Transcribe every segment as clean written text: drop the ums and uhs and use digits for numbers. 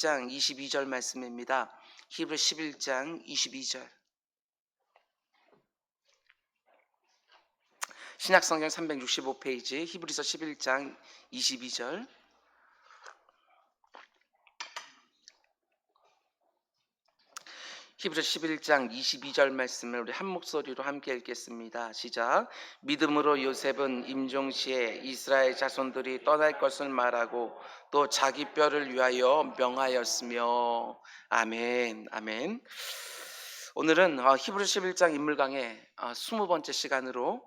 11장 22절 말씀입니다. 히브리 11장 22절. 신약성경 365페이지 히브리서 11장 22절. 히브리 11장 22절 말씀을 우리 한 목소리로 함께 읽겠습니다. 시작. 믿음으로 요셉은 임종시에 이스라엘 자손들이 떠날 것을 말하고 또 자기 뼈를 위하여 명하였으며. 아멘. 아멘. 오늘은 히브리 11장 인물 강의 20번째 시간으로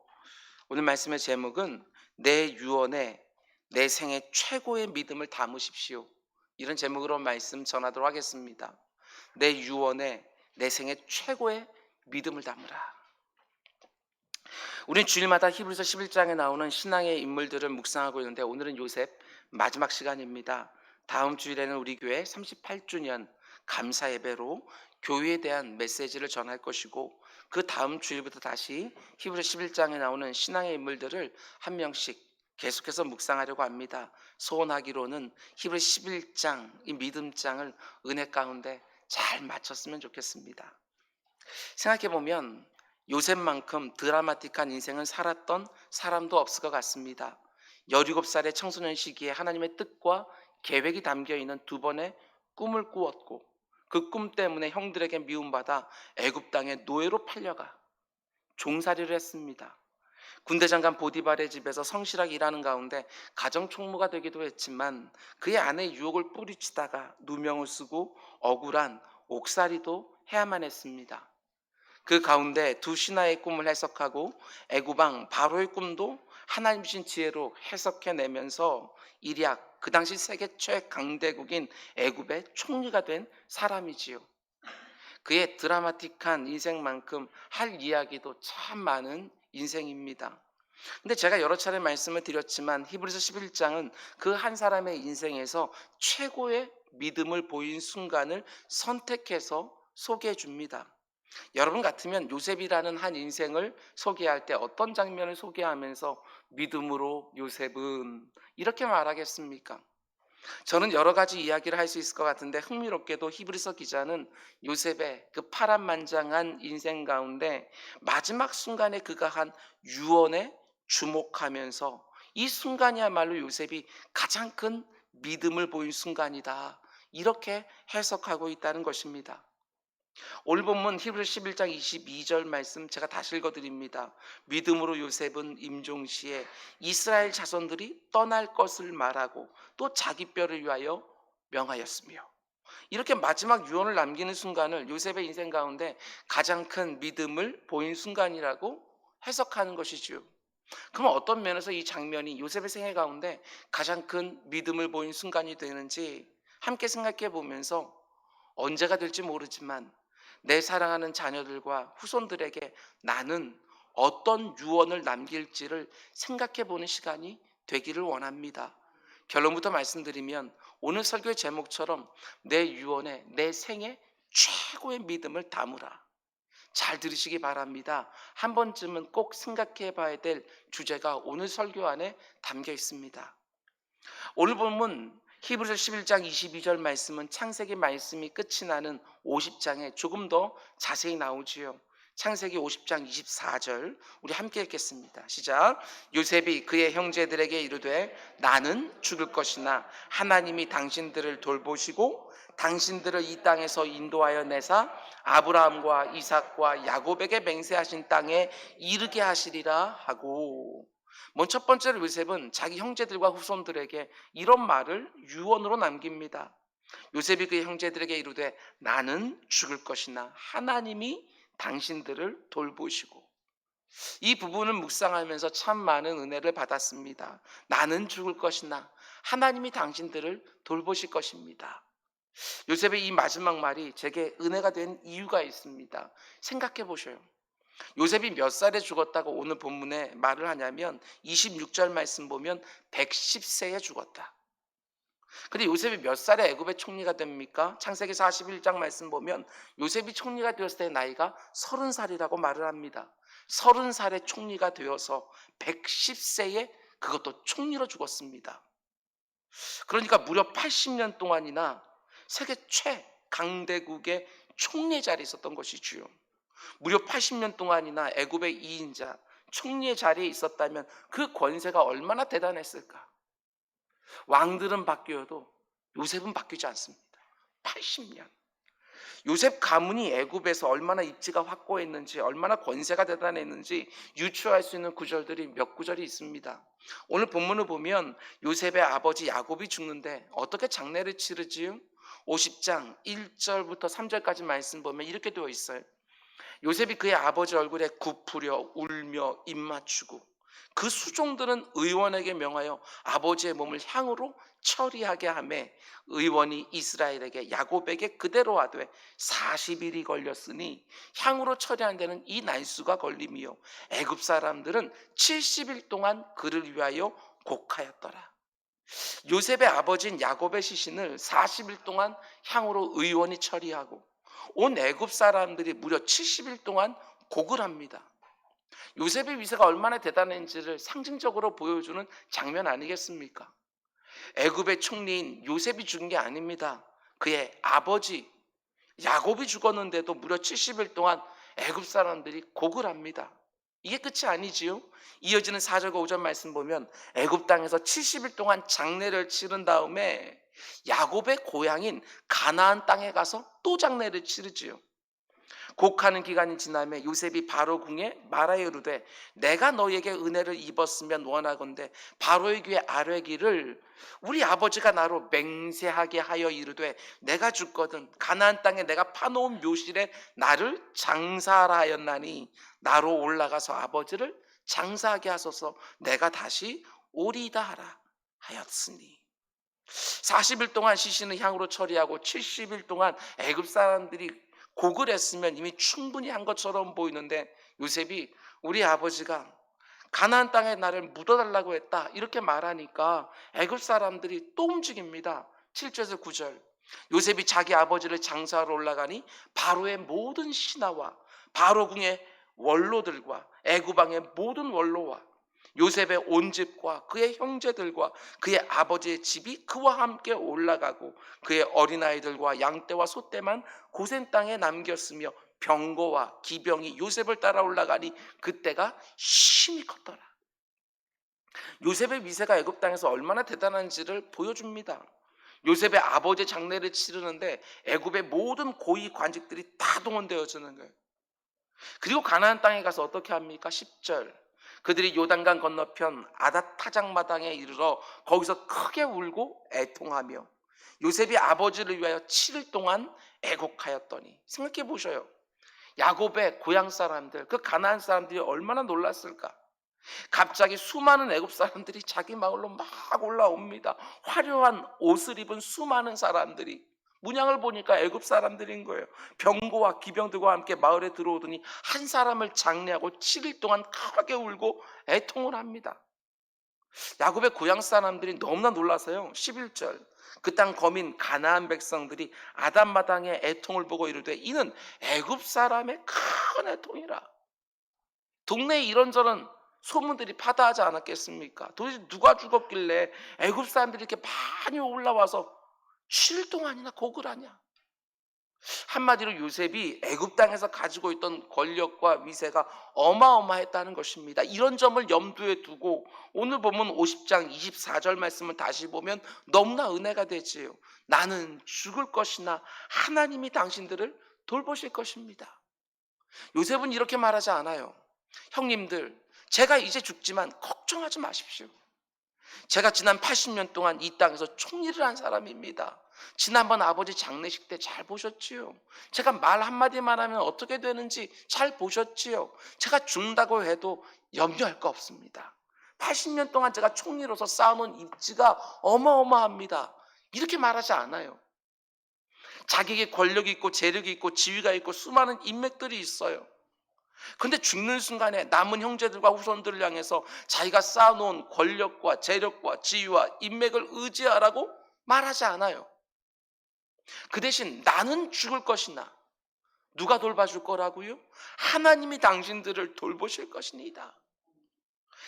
오늘 말씀의 제목은 내 유언에 내 생애 최고의 믿음을 담으십시오. 이런 제목으로 말씀 전하도록 하겠습니다. 내 유언에 내 생애 최고의 믿음을 담으라. 우린 주일마다 히브리서 11장에 나오는 신앙의 인물들을 묵상하고 있는데 오늘은 요셉 마지막 시간입니다. 다음 주일에는 우리 교회 38주년 감사 예배로 교회에 대한 메시지를 전할 것이고, 그 다음 주일부터 다시 히브리서 11장에 나오는 신앙의 인물들을 한 명씩 계속해서 묵상하려고 합니다. 소원하기로는 히브리서 11장 이 믿음장을 은혜 가운데 잘 마쳤으면 좋겠습니다. 생각해보면 요셉만큼 드라마틱한 인생을 살았던 사람도 없을 것 같습니다. 17살의 청소년 시기에 하나님의 뜻과 계획이 담겨있는 두 번의 꿈을 꾸었고, 그 꿈 때문에 형들에게 미움받아 애굽 땅의 노예로 팔려가 종살이를 했습니다. 군대 장관 보디발의 집에서 성실하게 일하는 가운데 가정총무가 되기도 했지만 그의 아내의 유혹을 뿌리치다가 누명을 쓰고 억울한 옥살이도 해야만 했습니다. 그 가운데 두 신하의 꿈을 해석하고 애굽왕 바로의 꿈도 하나님 주신 지혜로 해석해내면서 일약 그 당시 세계 최강대국인 애굽의 총리가 된 사람이지요. 그의 드라마틱한 인생만큼 할 이야기도 참 많은 인생입니다. 근데 제가 여러 차례 말씀을 드렸지만 히브리서 11장은 그 한 사람의 인생에서 최고의 믿음을 보인 순간을 선택해서 소개해 줍니다. 여러분 같으면 요셉이라는 한 인생을 소개할 때 어떤 장면을 소개하면서 믿음으로 요셉은 이렇게 말하겠습니까? 저는 여러 가지 이야기를 할 수 있을 것 같은데 흥미롭게도 히브리서 기자는 요셉의 그 파란만장한 인생 가운데 마지막 순간에 그가 한 유언에 주목하면서 이 순간이야말로 요셉이 가장 큰 믿음을 보인 순간이다, 이렇게 해석하고 있다는 것입니다. 오늘 본문 히브리 11장 22절 말씀 제가 다시 읽어드립니다. 믿음으로 요셉은 임종시에 이스라엘 자손들이 떠날 것을 말하고 또 자기 뼈를 위하여 명하였으며. 이렇게 마지막 유언을 남기는 순간을 요셉의 인생 가운데 가장 큰 믿음을 보인 순간이라고 해석하는 것이죠. 그럼 어떤 면에서 이 장면이 요셉의 생애 가운데 가장 큰 믿음을 보인 순간이 되는지 함께 생각해 보면서, 언제가 될지 모르지만 내 사랑하는 자녀들과 후손들에게 나는 어떤 유언을 남길지를 생각해 보는 시간이 되기를 원합니다. 결론부터 말씀드리면 오늘 설교의 제목처럼 내 유언에 내 생애 최고의 믿음을 담으라. 잘 들으시기 바랍니다. 한 번쯤은 꼭 생각해 봐야 될 주제가 오늘 설교 안에 담겨 있습니다. 오늘 본문 히브리서 11장 22절 말씀은 창세기 말씀이 끝이 나는 50장에 조금 더 자세히 나오지요. 창세기 50장 24절 우리 함께 읽겠습니다. 시작. 요셉이 그의 형제들에게 이르되 나는 죽을 것이나 하나님이 당신들을 돌보시고 당신들을 이 땅에서 인도하여 내사 아브라함과 이삭과 야곱에게 맹세하신 땅에 이르게 하시리라 하고. 첫 번째로 요셉은 자기 형제들과 후손들에게 이런 말을 유언으로 남깁니다. 요셉이 그의 형제들에게 이르되 나는 죽을 것이나 하나님이 당신들을 돌보시고. 이 부분을 묵상하면서 참 많은 은혜를 받았습니다. 나는 죽을 것이나 하나님이 당신들을 돌보실 것입니다. 요셉의 이 마지막 말이 제게 은혜가 된 이유가 있습니다. 생각해 보셔요. 요셉이 몇 살에 죽었다고 오늘 본문에 말을 하냐면 26절 말씀 보면 110세에 죽었다. 근데 요셉이 몇 살에 애굽의 총리가 됩니까? 창세기 41장 말씀 보면 요셉이 총리가 되었을 때 나이가 30살이라고 말을 합니다. 30살에 총리가 되어서 110세에 그것도 총리로 죽었습니다. 그러니까 무려 80년 동안이나 세계 최강대국의 총리 자리에 있었던 것이지요. 무려 80년 동안이나 애굽의 2인자 총리의 자리에 있었다면 그 권세가 얼마나 대단했을까. 왕들은 바뀌어도 요셉은 바뀌지 않습니다. 80년. 요셉 가문이 애굽에서 얼마나 입지가 확고했는지, 얼마나 권세가 대단했는지 유추할 수 있는 구절들이 몇 구절이 있습니다. 오늘 본문을 보면 요셉의 아버지 야곱이 죽는데 어떻게 장례를 치르지요? 50장 1절부터 3절까지 말씀 보면 이렇게 되어 있어요. 요셉이 그의 아버지 얼굴에 굽으려 울며 입 맞추고, 그 수종들은 의원에게 명하여 아버지의 몸을 향으로 처리하게 하매, 의원이 이스라엘에게 야곱에게 그대로 하되 40일이 걸렸으니 향으로 처리하는 데는 이 날수가 걸림이요 애굽 사람들은 70일 동안 그를 위하여 곡하였더라. 요셉의 아버지인 야곱의 시신을 40일 동안 향으로 의원이 처리하고 온 애굽 사람들이 무려 70일 동안 곡을 합니다. 요셉의 위세가 얼마나 대단한지를 상징적으로 보여주는 장면 아니겠습니까? 애굽의 총리인 요셉이 죽은 게 아닙니다. 그의 아버지 야곱이 죽었는데도 무려 70일 동안 애굽 사람들이 곡을 합니다. 이게 끝이 아니지요. 이어지는 4절과 5절 말씀 보면 애굽 땅에서 70일 동안 장례를 치른 다음에 야곱의 고향인 가나안 땅에 가서 또 장례를 치르지요. 곡하는 기간이 지나면 요셉이 바로 궁에 말하여 이르되 내가 너에게 은혜를 입었으면 원하건대 바로의 귀에 아뢰기를 우리 아버지가 나로 맹세하게 하여 이르되 내가 죽거든 가나안 땅에 내가 파놓은 묘실에 나를 장사하라 하였나니 나로 올라가서 아버지를 장사하게 하소서 내가 다시 오리이다 하라 하였으니. 40일 동안 시신을 향으로 처리하고 70일 동안 애굽 사람들이 곡을 했으면 이미 충분히 한 것처럼 보이는데 요셉이 우리 아버지가 가나안 땅에 나를 묻어달라고 했다 이렇게 말하니까 애굽 사람들이 또 움직입니다. 7절에서 9절. 요셉이 자기 아버지를 장사하러 올라가니 바로의 모든 신하와 바로 궁의 원로들과 애굽 왕의 모든 원로와 요셉의 온 집과 그의 형제들과 그의 아버지의 집이 그와 함께 올라가고 그의 어린아이들과 양떼와 소떼만 고센 땅에 남겼으며 병거와 기병이 요셉을 따라 올라가니 그때가 심히 컸더라. 요셉의 위세가 애굽 땅에서 얼마나 대단한지를 보여줍니다. 요셉의 아버지 장례를 치르는데 애굽의 모든 고위 관직들이 다 동원되어지는 거예요. 그리고 가나안 땅에 가서 어떻게 합니까? 10절. 그들이 요단강 건너편 아닷타작마당에 이르러 거기서 크게 울고 애통하며 요셉이 아버지를 위하여 7일 동안 애곡하였더니. 생각해 보셔요. 야곱의 고향 사람들, 그 가나안 사람들이 얼마나 놀랐을까. 갑자기 수많은 애굽 사람들이 자기 마을로 막 올라옵니다. 화려한 옷을 입은 수많은 사람들이. 문양을 보니까 애굽 사람들인 거예요. 병거와 기병들과 함께 마을에 들어오더니 한 사람을 장례하고 7일 동안 크게 울고 애통을 합니다. 야곱의 고향 사람들이 너무나 놀라서요. 11절. 그 땅 거민 가나안 백성들이 아담마당의 애통을 보고 이르되 이는 애굽 사람의 큰 애통이라. 동네에 이런저런 소문들이 파다하지 않았겠습니까? 도대체 누가 죽었길래 애굽 사람들이 이렇게 많이 올라와서 7일 동안이나 곡을 하냐? 한마디로 요셉이 애굽 땅에서 가지고 있던 권력과 위세가 어마어마했다는 것입니다. 이런 점을 염두에 두고 오늘 보면 50장 24절 말씀을 다시 보면 너무나 은혜가 되지요. 나는 죽을 것이나 하나님이 당신들을 돌보실 것입니다. 요셉은 이렇게 말하지 않아요. 형님들, 제가 이제 죽지만 걱정하지 마십시오. 제가 지난 80년 동안 이 땅에서 총리를 한 사람입니다. 지난번 아버지 장례식 때 잘 보셨지요? 제가 말 한마디만 하면 어떻게 되는지 잘 보셨지요? 제가 죽는다고 해도 염려할 거 없습니다. 80년 동안 제가 총리로서 쌓아놓은 입지가 어마어마합니다. 이렇게 말하지 않아요. 자기에게 권력이 있고 재력이 있고 지위가 있고 수많은 인맥들이 있어요. 근데 죽는 순간에 남은 형제들과 후손들을 향해서 자기가 쌓아놓은 권력과 재력과 지위와 인맥을 의지하라고 말하지 않아요. 그 대신 나는 죽을 것이나 누가 돌봐줄 거라고요? 하나님이 당신들을 돌보실 것이니이다.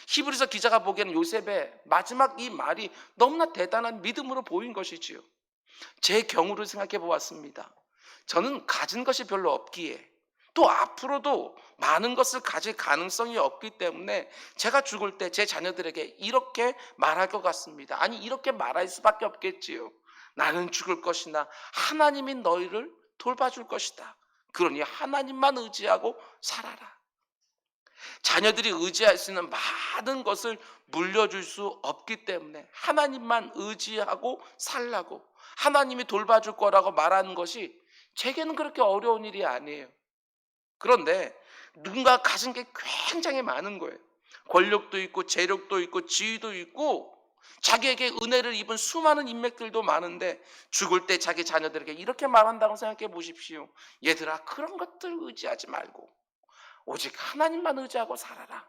히브리서 기자가 보기에는 요셉의 마지막 이 말이 너무나 대단한 믿음으로 보인 것이지요. 제 경우를 생각해 보았습니다. 저는 가진 것이 별로 없기에 또 앞으로도 많은 것을 가질 가능성이 없기 때문에 제가 죽을 때 제 자녀들에게 이렇게 말할 것 같습니다. 아니, 이렇게 말할 수밖에 없겠지요. 나는 죽을 것이나 하나님이 너희를 돌봐줄 것이다. 그러니 하나님만 의지하고 살아라. 자녀들이 의지할 수 있는 많은 것을 물려줄 수 없기 때문에 하나님만 의지하고 살라고, 하나님이 돌봐줄 거라고 말하는 것이 제게는 그렇게 어려운 일이 아니에요. 그런데 누군가 가진 게 굉장히 많은 거예요. 권력도 있고 재력도 있고 지위도 있고 자기에게 은혜를 입은 수많은 인맥들도 많은데 죽을 때 자기 자녀들에게 이렇게 말한다고 생각해 보십시오. 얘들아, 그런 것들 의지하지 말고 오직 하나님만 의지하고 살아라.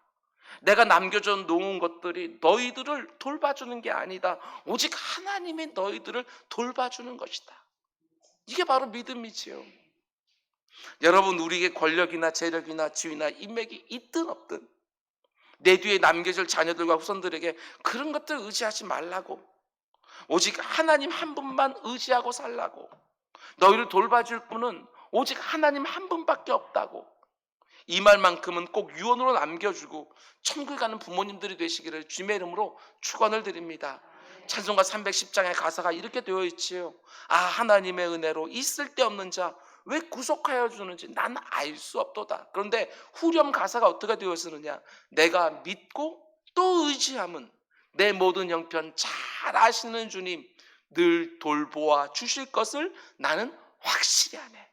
내가 남겨져 놓은 것들이 너희들을 돌봐주는 게 아니다. 오직 하나님이 너희들을 돌봐주는 것이다. 이게 바로 믿음이지요. 여러분, 우리에게 권력이나 재력이나 지위나 인맥이 있든 없든 내 뒤에 남겨질 자녀들과 후손들에게 그런 것들 의지하지 말라고, 오직 하나님 한 분만 의지하고 살라고, 너희를 돌봐줄 분은 오직 하나님 한 분밖에 없다고, 이 말만큼은 꼭 유언으로 남겨주고 천국에 가는 부모님들이 되시기를 주님의 이름으로 축원을 드립니다. 찬송가 310장의 가사가 이렇게 되어 있지요. 아, 하나님의 은혜로 있을 데 없는 자 왜 구속하여 주는지 난 알 수 없도다. 그런데 후렴 가사가 어떻게 되어 있느냐, 내가 믿고 또 의지함은 내 모든 형편 잘 아시는 주님 늘 돌보아 주실 것을 나는 확실히 하네.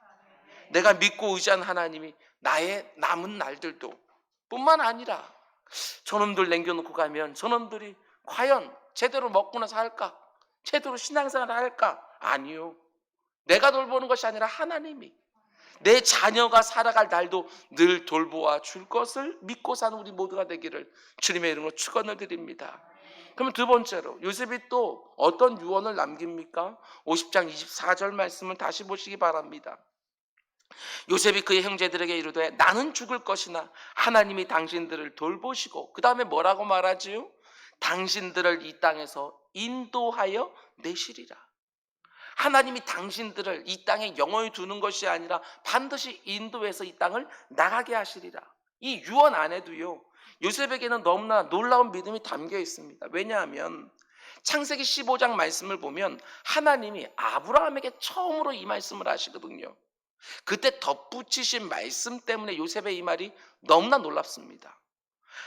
내가 믿고 의지한 하나님이 나의 남은 날들도 뿐만 아니라 저놈들 남겨놓고 가면 저놈들이 과연 제대로 먹고나 살까? 제대로 신앙생활을 할까? 아니요. 내가 돌보는 것이 아니라 하나님이 내 자녀가 살아갈 날도 늘 돌보아 줄 것을 믿고 사는 우리 모두가 되기를 주님의 이름으로 축원을 드립니다. 그러면 두 번째로 요셉이 또 어떤 유언을 남깁니까? 50장 24절 말씀을 다시 보시기 바랍니다. 요셉이 그의 형제들에게 이르되 나는 죽을 것이나 하나님이 당신들을 돌보시고, 그 다음에 뭐라고 말하지요? 당신들을 이 땅에서 인도하여 내시리라. 하나님이 당신들을 이 땅에 영원히 두는 것이 아니라 반드시 인도해서 이 땅을 나가게 하시리라. 이 유언 안에도요, 요셉에게는 너무나 놀라운 믿음이 담겨 있습니다. 왜냐하면 창세기 15장 말씀을 보면 하나님이 아브라함에게 처음으로 이 말씀을 하시거든요. 그때 덧붙이신 말씀 때문에 요셉의 이 말이 너무나 놀랍습니다.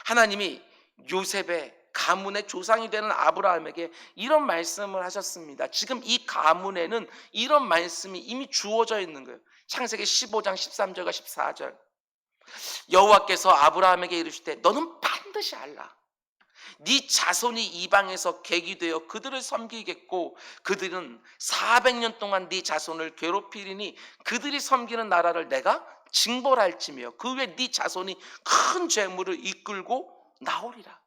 하나님이 요셉의 가문의 조상이 되는 아브라함에게 이런 말씀을 하셨습니다. 지금 이 가문에는 이런 말씀이 이미 주어져 있는 거예요. 창세기 15장 13절과 14절. 여호와께서 아브라함에게 이르시되 너는 반드시 알라. 네 자손이 이방에서 객이 되어 그들을 섬기겠고 그들은 400년 동안 네 자손을 괴롭히리니 그들이 섬기는 나라를 내가 징벌할지며 그 후에 네 자손이 큰 재물을 이끌고 나오리라.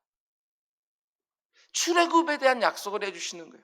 출애굽에 대한 약속을 해주시는 거예요.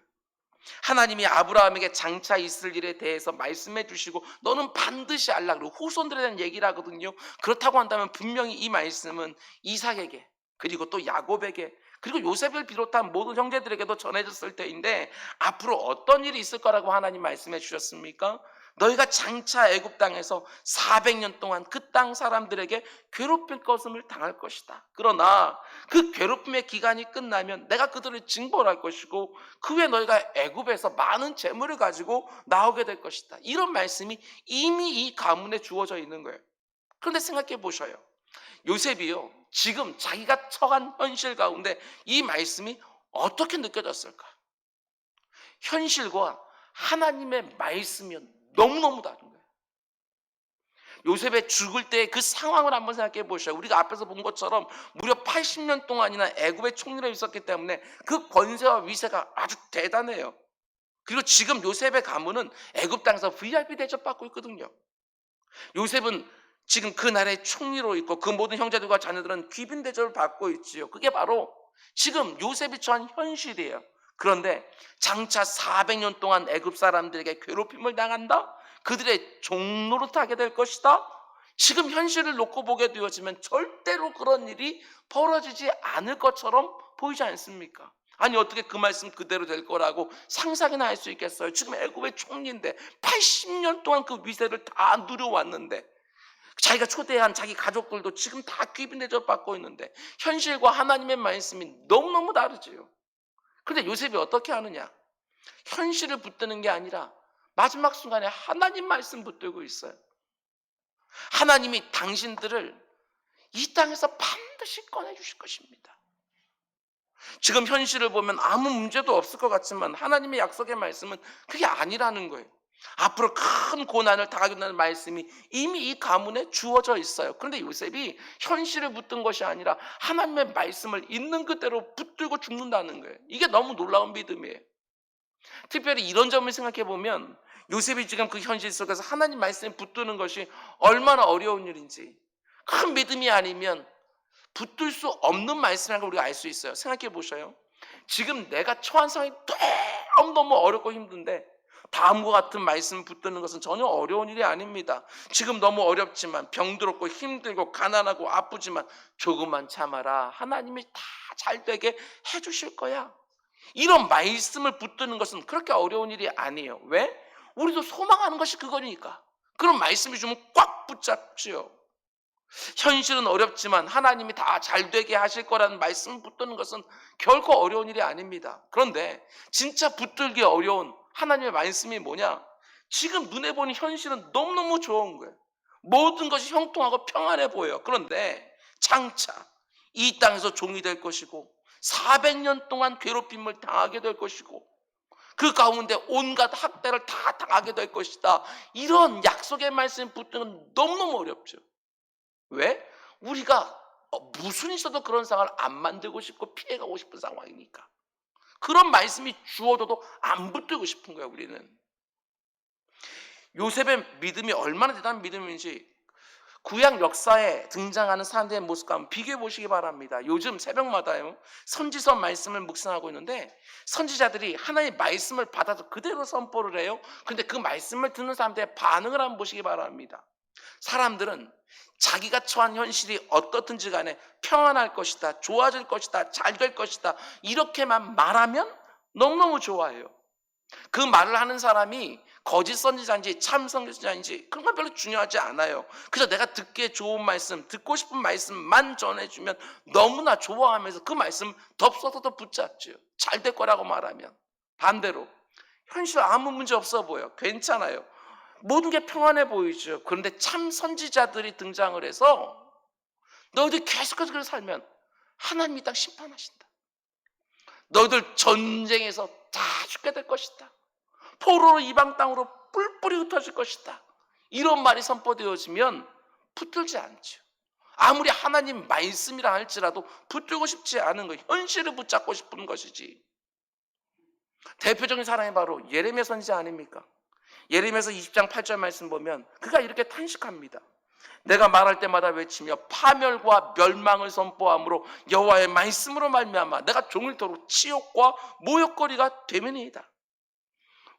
하나님이 아브라함에게 장차 있을 일에 대해서 말씀해 주시고 너는 반드시 알라, 그리고 후손들에 대한 얘기를 하거든요. 그렇다고 한다면 분명히 이 말씀은 이삭에게, 그리고 또 야곱에게, 그리고 요셉을 비롯한 모든 형제들에게도 전해졌을 때인데, 앞으로 어떤 일이 있을 거라고 하나님 말씀해 주셨습니까? 너희가 장차 애굽 땅에서 400년 동안 그 땅 사람들에게 괴롭힐 것을 당할 것이다. 그러나 그 괴롭힘의 기간이 끝나면 내가 그들을 징벌할 것이고 그 후에 너희가 애굽에서 많은 재물을 가지고 나오게 될 것이다. 이런 말씀이 이미 이 가문에 주어져 있는 거예요. 그런데 생각해 보셔요. 요셉이요, 지금 자기가 처한 현실 가운데 이 말씀이 어떻게 느껴졌을까? 현실과 하나님의 말씀이 너무너무 다른 거예요. 요셉의 죽을 때의 그 상황을 한번 생각해 보셔요. 우리가 앞에서 본 것처럼 무려 80년 동안이나 애굽의 총리로 있었기 때문에 그 권세와 위세가 아주 대단해요. 그리고 지금 요셉의 가문은 애굽 땅에서 VIP 대접받고 있거든요. 요셉은 지금 그 나라의 총리로 있고 그 모든 형제들과 자녀들은 귀빈 대접을 받고 있지요. 그게 바로 지금 요셉이 처한 현실이에요. 그런데 장차 400년 동안 애굽 사람들에게 괴롭힘을 당한다? 그들의 종노릇하게 될 것이다? 지금 현실을 놓고 보게 되어지면 절대로 그런 일이 벌어지지 않을 것처럼 보이지 않습니까? 아니 어떻게 그 말씀 그대로 될 거라고 상상이나 할 수 있겠어요? 지금 애굽의 총리인데 80년 동안 그 위세를 다 누려왔는데, 자기가 초대한 자기 가족들도 지금 다 귀빈 대접받고 있는데 현실과 하나님의 말씀이 너무너무 다르지요. 그런데 요셉이 어떻게 하느냐? 현실을 붙드는 게 아니라 마지막 순간에 하나님 말씀 붙들고 있어요. 하나님이 당신들을 이 땅에서 반드시 꺼내주실 것입니다. 지금 현실을 보면 아무 문제도 없을 것 같지만 하나님의 약속의 말씀은 그게 아니라는 거예요. 앞으로 큰 고난을 당하게 된다는 말씀이 이미 이 가문에 주어져 있어요. 그런데 요셉이 현실을 붙든 것이 아니라 하나님의 말씀을 있는 그대로 붙들고 죽는다는 거예요. 이게 너무 놀라운 믿음이에요. 특별히 이런 점을 생각해 보면 요셉이 지금 그 현실 속에서 하나님 말씀에 붙드는 것이 얼마나 어려운 일인지, 큰 믿음이 아니면 붙들 수 없는 말씀이라는 걸 우리가 알 수 있어요. 생각해 보셔요. 지금 내가 처한 상황이 너무너무 어렵고 힘든데 다음과 같은 말씀 붙드는 것은 전혀 어려운 일이 아닙니다. 지금 너무 어렵지만, 병들었고 힘들고 가난하고 아프지만 조금만 참아라. 하나님이 다 잘되게 해주실 거야. 이런 말씀을 붙드는 것은 그렇게 어려운 일이 아니에요. 왜? 우리도 소망하는 것이 그거니까. 그런 말씀이 주면 꽉 붙잡지요. 현실은 어렵지만 하나님이 다 잘되게 하실 거라는 말씀을 붙드는 것은 결코 어려운 일이 아닙니다. 그런데 진짜 붙들기 어려운 하나님의 말씀이 뭐냐? 지금 눈에 보는 현실은 너무너무 좋은 거예요. 모든 것이 형통하고 평안해 보여요. 그런데 장차 이 땅에서 종이 될 것이고 400년 동안 괴롭힘을 당하게 될 것이고 그 가운데 온갖 학대를 다 당하게 될 것이다. 이런 약속의 말씀을 붙드는 건 너무너무 어렵죠. 왜? 우리가 무슨 있어도 그런 상황을 안 만들고 싶고 피해가고 싶은 상황이니까. 그런 말씀이 주어져도 안 붙들고 싶은 거야, 우리는. 요셉의 믿음이 얼마나 대단한 믿음인지 구약 역사에 등장하는 사람들의 모습과 한번 비교해 보시기 바랍니다. 요즘 새벽마다요, 선지서 말씀을 묵상하고 있는데 선지자들이 하나님의 말씀을 받아서 그대로 선포를 해요. 그런데 그 말씀을 듣는 사람들의 반응을 한번 보시기 바랍니다. 사람들은 자기가 처한 현실이 어떻든지 간에 평안할 것이다, 좋아질 것이다, 잘 될 것이다, 이렇게만 말하면 너무너무 좋아해요. 그 말을 하는 사람이 거짓 선지자인지 참 선지자인지 그런 건 별로 중요하지 않아요. 그래서 내가 듣기에 좋은 말씀, 듣고 싶은 말씀만 전해주면 너무나 좋아하면서 그 말씀 덥석덥석 붙잡죠. 잘 될 거라고 말하면. 반대로 현실 아무 문제 없어 보여, 괜찮아요, 모든 게 평안해 보이죠. 그런데 참 선지자들이 등장을 해서 너희들 계속해서 그렇게 살면 하나님이 딱 심판하신다. 너희들 전쟁에서 다 죽게 될 것이다. 포로로 이방 땅으로 뿔뿔이 흩어질 것이다. 이런 말이 선포되어지면 붙들지 않죠. 아무리 하나님 말씀이라 할지라도 붙들고 싶지 않은 거, 현실을 붙잡고 싶은 것이지. 대표적인 사람이 바로 예레미야 선지자 아닙니까? 예레미야서 20장 8절 말씀 보면 그가 이렇게 탄식합니다. 내가 말할 때마다 외치며 파멸과 멸망을 선포함으로 여호와의 말씀으로 말미암아 내가 종일토록 치욕과 모욕거리가 되매니이다.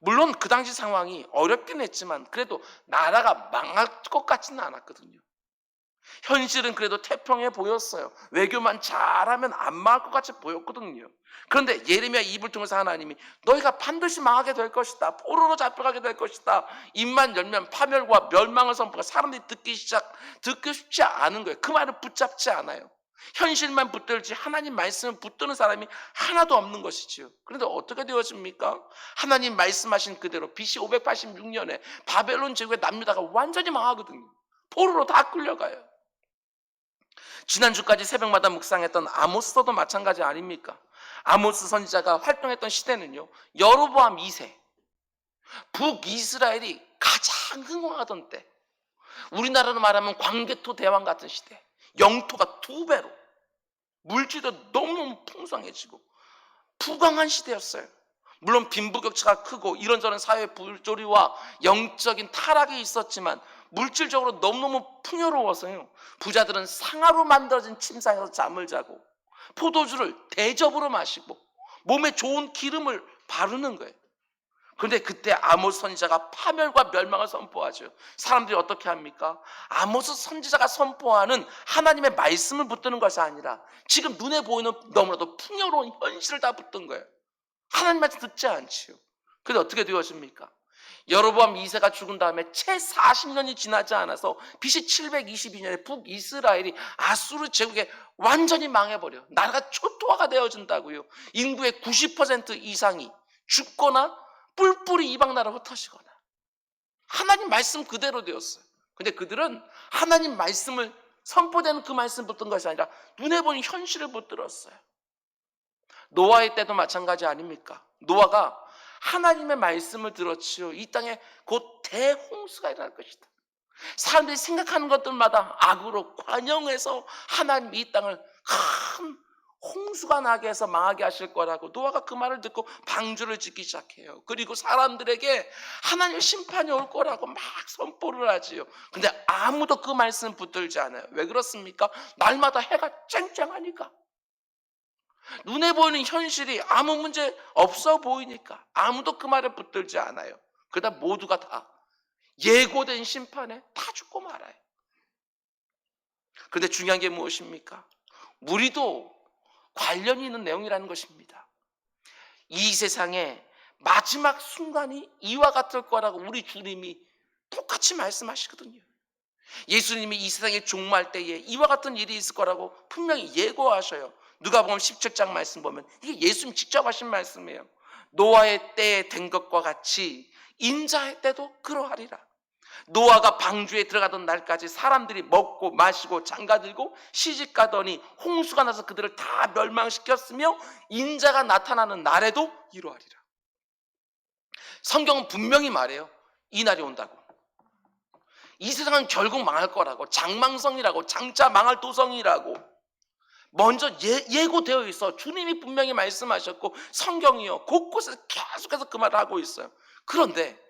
물론 그 당시 상황이 어렵긴 했지만 그래도 나라가 망할 것 같지는 않았거든요. 현실은 그래도 태평해 보였어요. 외교만 잘하면 안 망할 것 같이 보였거든요. 그런데 예레미야 입을 통해서 하나님이 너희가 반드시 망하게 될 것이다, 포로로 잡혀가게 될 것이다, 입만 열면 파멸과 멸망을 선포가 사람들이 듣기 쉽지 않은 거예요. 그 말을 붙잡지 않아요. 현실만 붙들지 하나님 말씀을 붙드는 사람이 하나도 없는 것이지요. 그런데 어떻게 되어집니까? 하나님 말씀하신 그대로 BC 586년에 바벨론 제국의 남유다가 완전히 망하거든요. 포로로 다 끌려가요. 지난주까지 새벽마다 묵상했던 아모스도 마찬가지 아닙니까? 아모스 선지자가 활동했던 시대는요, 여로보암 2세, 북이스라엘이 가장 흥왕하던 때, 우리나라로 말하면 광개토 대왕 같은 시대, 영토가 2배로, 물질도 너무너무 풍성해지고 부강한 시대였어요. 물론 빈부격차가 크고 이런저런 사회 불조리와 영적인 타락이 있었지만 물질적으로 너무너무 풍요로워서요, 부자들은 상아로 만들어진 침상에서 잠을 자고 포도주를 대접으로 마시고 몸에 좋은 기름을 바르는 거예요. 그런데 그때 아모스 선지자가 파멸과 멸망을 선포하죠. 사람들이 어떻게 합니까? 아모스 선지자가 선포하는 하나님의 말씀을 붙드는 것이 아니라 지금 눈에 보이는 너무나도 풍요로운 현실을 다 붙든 거예요. 하나님 말씀 듣지 않지요. 그런데 어떻게 되었습니까? 여로보암 2세가 죽은 다음에 채 40년이 지나지 않아서 BC 722년에 북이스라엘이 아수르 제국에 완전히 망해버려. 나라가 초토화가 되어진다고요. 인구의 90% 이상이 죽거나 뿔뿔이 이방 나라로 흩어지거나. 하나님 말씀 그대로 되었어요. 근데 그들은 하나님 말씀을 선포되는 그 말씀 붙든 것이 아니라 눈에 보이는 현실을 붙들었어요. 노아의 때도 마찬가지 아닙니까? 노아가 하나님의 말씀을 들었지요. 이 땅에 곧 대홍수가 일어날 것이다. 사람들이 생각하는 것들마다 악으로 관영해서 하나님이 이 땅을 큰 홍수가 나게 해서 망하게 하실 거라고 노아가 그 말을 듣고 방주를 짓기 시작해요. 그리고 사람들에게 하나님의 심판이 올 거라고 막 선포를 하지요. 근데 아무도 그 말씀 붙들지 않아요. 왜 그렇습니까? 날마다 해가 쨍쨍하니까. 눈에 보이는 현실이 아무 문제 없어 보이니까 아무도 그 말을 붙들지 않아요. 그러다 모두가 다 예고된 심판에 다 죽고 말아요. 그런데 중요한 게 무엇입니까? 우리도 관련이 있는 내용이라는 것입니다. 이 세상에 마지막 순간이 이와 같을 거라고 우리 주님이 똑같이 말씀하시거든요. 예수님이 이 세상에 종말 때에 이와 같은 일이 있을 거라고 분명히 예고하셔요. 누가복음 17장 말씀 보면 이게 예수님 직접 하신 말씀이에요. 노아의 때에 된 것과 같이 인자의 때도 그러하리라. 노아가 방주에 들어가던 날까지 사람들이 먹고 마시고 장가들고 시집가더니 홍수가 나서 그들을 다 멸망시켰으며 인자가 나타나는 날에도 이러하리라. 성경은 분명히 말해요. 이 날이 온다고. 이 세상은 결국 망할 거라고. 장망성이라고. 장차 망할 도성이라고 먼저 예고되어 있어. 주님이 분명히 말씀하셨고 성경이요 곳곳에서 계속해서 그 말을 하고 있어요. 그런데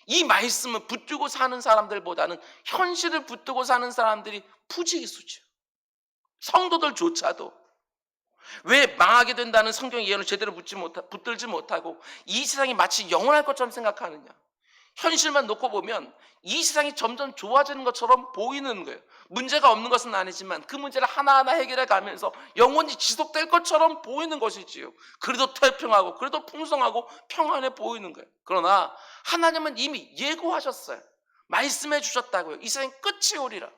이 말씀을 붙들고 사는 사람들보다는 현실을 붙들고 사는 사람들이 부지기수죠. 성도들조차도 왜 망하게 된다는 성경 예언을 제대로 붙들지 못하고 이 세상이 마치 영원할 것처럼 생각하느냐. 현실만 놓고 보면 이 세상이 점점 좋아지는 것처럼 보이는 거예요. 문제가 없는 것은 아니지만 그 문제를 하나하나 해결해 가면서 영원히 지속될 것처럼 보이는 것이지요. 그래도 태평하고 그래도 풍성하고 평안해 보이는 거예요. 그러나 하나님은 이미 예고하셨어요. 말씀해 주셨다고요. 이 세상이 끝이 오리라.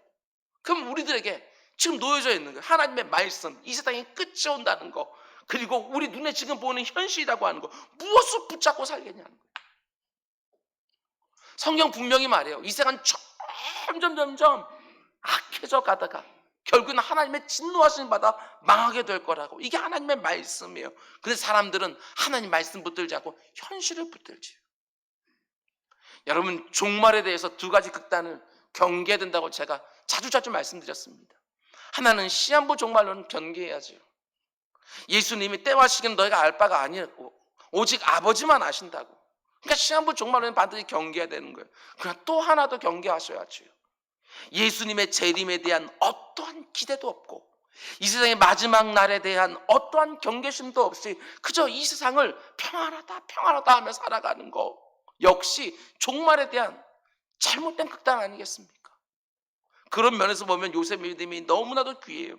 그럼 우리들에게 지금 놓여져 있는 거예요. 하나님의 말씀, 이 세상이 끝이 온다는 거, 그리고 우리 눈에 지금 보이는 현실이라고 하는 거, 무엇을 붙잡고 살겠냐는 거예요. 성경 분명히 말해요. 이 세상은 점점 악해져 가다가 결국은 하나님의 진노하심을 받아 망하게 될 거라고. 이게 하나님의 말씀이에요. 근데 사람들은 하나님 말씀 붙들지 않고 현실을 붙들지요. 여러분, 종말에 대해서 두 가지 극단을 경계해야 된다고 제가 자주 말씀드렸습니다. 하나는 시한부 종말론은 경계해야죠. 예수님이 때와 시기는 너희가 알 바가 아니었고 오직 아버지만 아신다고. 그러니까 시한부 종말론은 반드시 경계해야 되는 거예요. 그러나 또 하나 더 경계하셔야죠. 예수님의 재림에 대한 어떠한 기대도 없고 이 세상의 마지막 날에 대한 어떠한 경계심도 없이 그저 이 세상을 평안하다 하며 살아가는 거 역시 종말에 대한 잘못된 극단 아니겠습니까? 그런 면에서 보면 요셉 믿음이 너무나도 귀해요.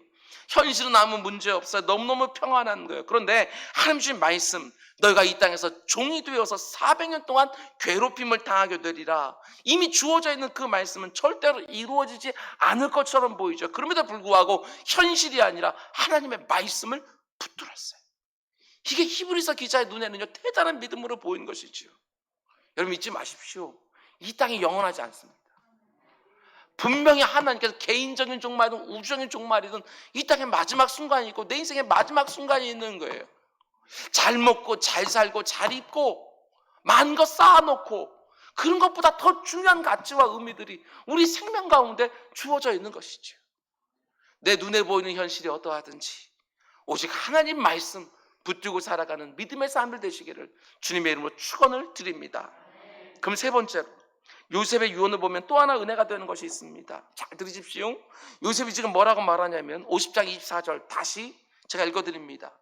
현실은 아무 문제 없어요. 너무너무 평안한 거예요. 그런데 하나님 주신 말씀, 너희가 이 땅에서 종이 되어서 400년 동안 괴롭힘을 당하게 되리라. 이미 주어져 있는 그 말씀은 절대로 이루어지지 않을 것처럼 보이죠. 그럼에도 불구하고 현실이 아니라 하나님의 말씀을 붙들었어요. 이게 히브리서 기자의 눈에는요 대단한 믿음으로 보이는 것이지요. 여러분 잊지 마십시오. 이 땅이 영원하지 않습니다. 분명히 하나님께서 개인적인 종말이든 우주적인 종말이든 이 땅의 마지막 순간이 있고 내 인생의 마지막 순간이 있는 거예요. 잘 먹고 잘 살고 잘 입고 많은 것 쌓아놓고 그런 것보다 더 중요한 가치와 의미들이 우리 생명 가운데 주어져 있는 것이죠. 내 눈에 보이는 현실이 어떠하든지 오직 하나님 말씀 붙들고 살아가는 믿음의 삶을 되시기를 주님의 이름으로 축원을 드립니다. 그럼 세 번째로 요셉의 유언을 보면 또 하나 은혜가 되는 것이 있습니다. 잘 들으십시오. 요셉이 지금 뭐라고 말하냐면 50장 24절 다시 제가 읽어드립니다.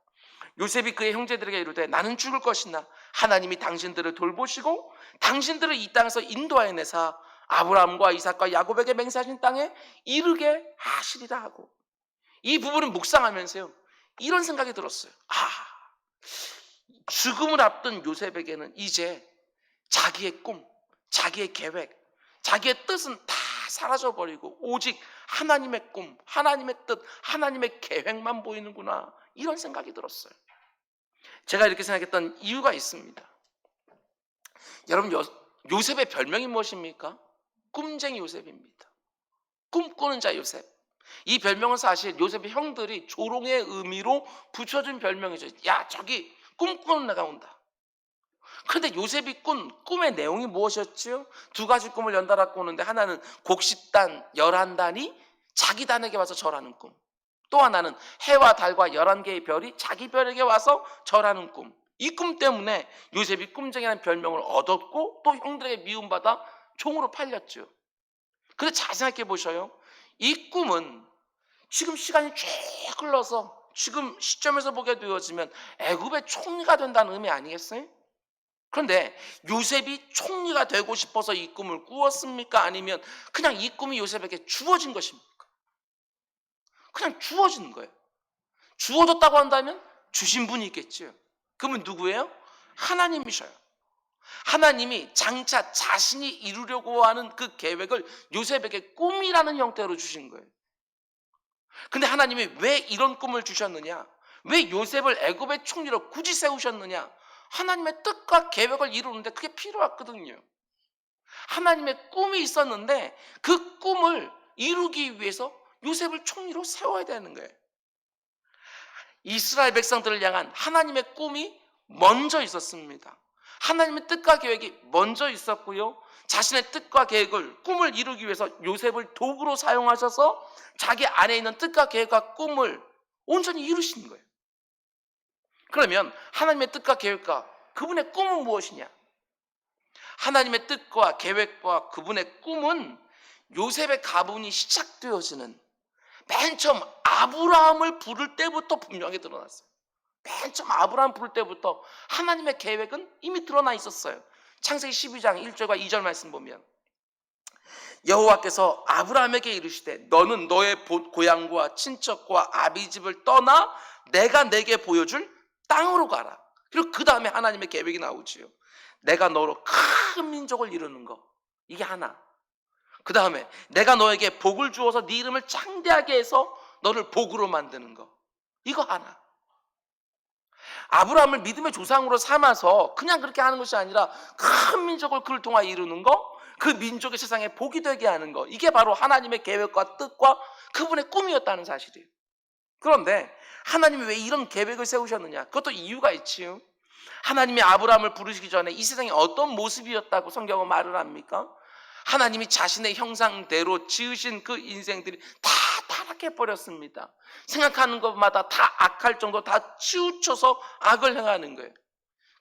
요셉이 그의 형제들에게 이르되 나는 죽을 것이나 하나님이 당신들을 돌보시고 당신들을 이 땅에서 인도하여 내사 아브라함과 이삭과 야곱에게 맹세하신 땅에 이르게 하시리라 하고, 이 부분을 묵상하면서요, 이런 생각이 들었어요. 죽음을 앞둔 요셉에게는 이제 자기의 꿈, 자기의 계획, 자기의 뜻은 다 사라져버리고 오직 하나님의 꿈, 하나님의 뜻, 하나님의 계획만 보이는구나, 이런 생각이 들었어요. 제가 이렇게 생각했던 이유가 있습니다. 여러분, 요셉의 별명이 무엇입니까? 꿈쟁이 요셉입니다. 꿈꾸는 자 요셉. 이 별명은 사실 요셉의 형들이 조롱의 의미로 붙여준 별명이죠. 야, 저기 꿈꾸는 애가 온다. 그런데 요셉이 꾼 꿈의 내용이 무엇이었죠? 두 가지 꿈을 연달아 꾸는데, 하나는 곡식단 11단이 자기 단에게 와서 절하는 꿈, 또 하나는 해와 달과 11개의 별이 자기 별에게 와서 절하는 꿈. 이 꿈 때문에 요셉이 꿈쟁이라는 별명을 얻었고 또 형들에게 미움받아 종으로 팔렸죠. 근데 잘 생각해 보셔요. 이 꿈은 지금 시간이 쭉 흘러서 지금 시점에서 보게 되어지면 애굽의 총리가 된다는 의미 아니겠어요? 그런데 요셉이 총리가 되고 싶어서 이 꿈을 꾸었습니까? 아니면 그냥 이 꿈이 요셉에게 주어진 것입니까? 그냥 주어진 거예요. 주어졌다고 한다면 주신 분이 있겠죠. 그러면 누구예요? 하나님이셔요. 하나님이 장차 자신이 이루려고 하는 그 계획을 요셉에게 꿈이라는 형태로 주신 거예요. 근데 하나님이 왜 이런 꿈을 주셨느냐? 왜 요셉을 애굽의 총리로 굳이 세우셨느냐? 하나님의 뜻과 계획을 이루는데 그게 필요했거든요. 하나님의 꿈이 있었는데 그 꿈을 이루기 위해서 요셉을 총리로 세워야 되는 거예요. 이스라엘 백성들을 향한 하나님의 꿈이 먼저 있었습니다. 하나님의 뜻과 계획이 먼저 있었고요, 자신의 뜻과 계획을, 꿈을 이루기 위해서 요셉을 도구로 사용하셔서 자기 안에 있는 뜻과 계획과 꿈을 온전히 이루신 거예요. 그러면 하나님의 뜻과 계획과 그분의 꿈은 무엇이냐? 하나님의 뜻과 계획과 그분의 꿈은 요셉의 가문이 시작되어지는 맨 처음 아브라함을 부를 때부터 분명히 드러났어요. 맨 처음 아브라함 부를 때부터 하나님의 계획은 이미 드러나 있었어요. 창세기 12장 1절과 2절 말씀 보면, 여호와께서 아브라함에게 이르시되 너는 너의 고향과 친척과 아비집을 떠나 내가 내게 보여줄 땅으로 가라. 그리고 그 다음에 하나님의 계획이 나오지요. 내가 너로 큰 민족을 이루는 거, 이게 하나. 그 다음에 내가 너에게 복을 주어서 네 이름을 창대하게 해서 너를 복으로 만드는 거, 이거 하나. 아브라함을 믿음의 조상으로 삼아서 그냥 그렇게 하는 것이 아니라 큰 민족을 그를 통하여 이루는 거, 그 민족의 세상에 복이 되게 하는 거, 이게 바로 하나님의 계획과 뜻과 그분의 꿈이었다는 사실이에요. 그런데 하나님이 왜 이런 계획을 세우셨느냐? 그것도 이유가 있지요. 하나님이 아브라함을 부르시기 전에 이 세상이 어떤 모습이었다고 성경은 말을 합니까? 하나님이 자신의 형상대로 지으신 그 인생들이 다 타락해버렸습니다. 생각하는 것마다 다 악할 정도, 다 치우쳐서 악을 행하는 거예요.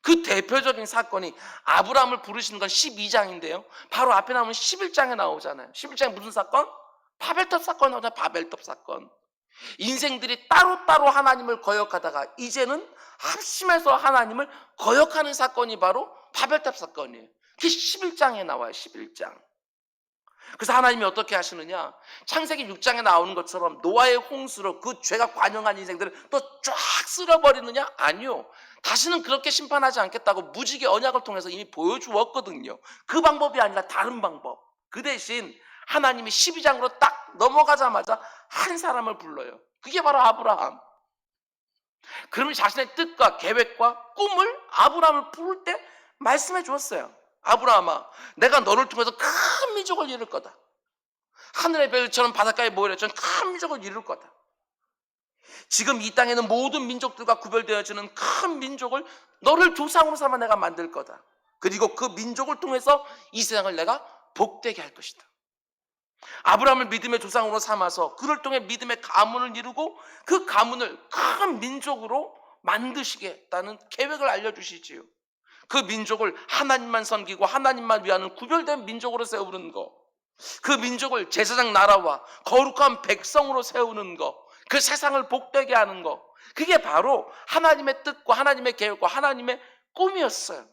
그 대표적인 사건이 아브라함을 부르시는 건 12장인데요 바로 앞에 나오면 11장에 나오잖아요. 11장에 무슨 사건? 바벨탑 사건 나오잖아요. 바벨탑 사건. 인생들이 따로따로 하나님을 거역하다가 이제는 합심해서 하나님을 거역하는 사건이 바로 바벨탑 사건이에요. 그게 11장에 나와요. 11장. 그래서 하나님이 어떻게 하시느냐? 창세기 6장에 나오는 것처럼 노아의 홍수로 그 죄가 관영한 인생들을 또 쫙 쓸어버리느냐? 아니요. 다시는 그렇게 심판하지 않겠다고 무지개 언약을 통해서 이미 보여주었거든요. 그 방법이 아니라 다른 방법. 그 대신 하나님이 12장으로 딱 넘어가자마자 한 사람을 불러요. 그게 바로 아브라함. 그러면 자신의 뜻과 계획과 꿈을 아브라함을 부를 때 말씀해 주었어요. 아브라함아, 내가 너를 통해서 큰 민족을 이룰 거다. 하늘의 별처럼 바닷가에 모여있는 큰 민족을 이룰 거다. 지금 이 땅에는 모든 민족들과 구별되어지는 큰 민족을 너를 조상으로 삼아 내가 만들 거다. 그리고 그 민족을 통해서 이 세상을 내가 복되게 할 것이다. 아브라함을 믿음의 조상으로 삼아서 그를 통해 믿음의 가문을 이루고 그 가문을 큰 민족으로 만드시겠다는 계획을 알려주시지요. 그 민족을 하나님만 섬기고 하나님만 위하는 구별된 민족으로 세우는 거, 그 민족을 제사장 나라와 거룩한 백성으로 세우는 거, 그 세상을 복되게 하는 거, 그게 바로 하나님의 뜻과 하나님의 계획과 하나님의 꿈이었어요.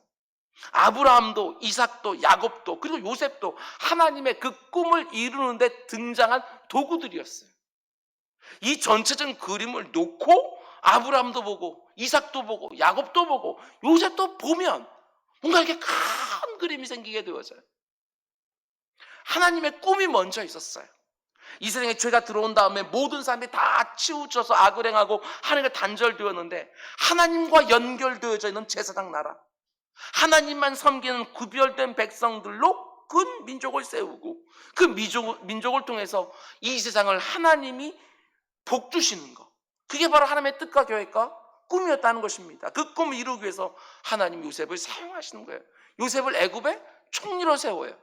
아브라함도 이삭도 야곱도 그리고 요셉도 하나님의 그 꿈을 이루는데 등장한 도구들이었어요. 이 전체적인 그림을 놓고 아브라함도 보고 이삭도 보고 야곱도 보고 요셉도 보면 뭔가 이렇게 큰 그림이 생기게 되어져요. 하나님의 꿈이 먼저 있었어요. 이 세상에 죄가 들어온 다음에 모든 사람이 다 치우쳐서 악을 행하고 하나님과 단절되었는데, 하나님과 연결되어져 있는 제사장 나라, 하나님만 섬기는 구별된 백성들로 큰 민족을 세우고 그 민족을 통해서 이 세상을 하나님이 복주시는 것, 그게 바로 하나님의 뜻과 계획과 꿈이었다는 것입니다. 그 꿈을 이루기 위해서 하나님이 요셉을 사용하시는 거예요. 요셉을 애굽의 총리로 세워요.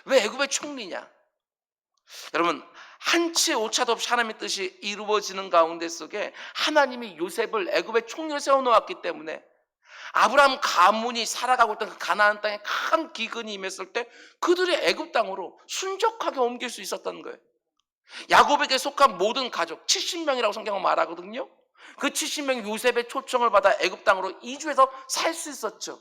왜 애굽의 총리냐? 여러분, 한치의 오차도 없이 하나님의 뜻이 이루어지는 가운데 속에 하나님이 요셉을 애굽의 총리로 세워놓았기 때문에 아브라함 가문이 살아가고 있던 그 가나안 땅에 큰 기근이 임했을 때 그들이 애굽 땅으로 순적하게 옮길 수 있었던 거예요. 야곱에게 속한 모든 가족 70명이라고 성경은 말하거든요. 그 70명이 요셉의 초청을 받아 애굽 땅으로 이주해서 살 수 있었죠.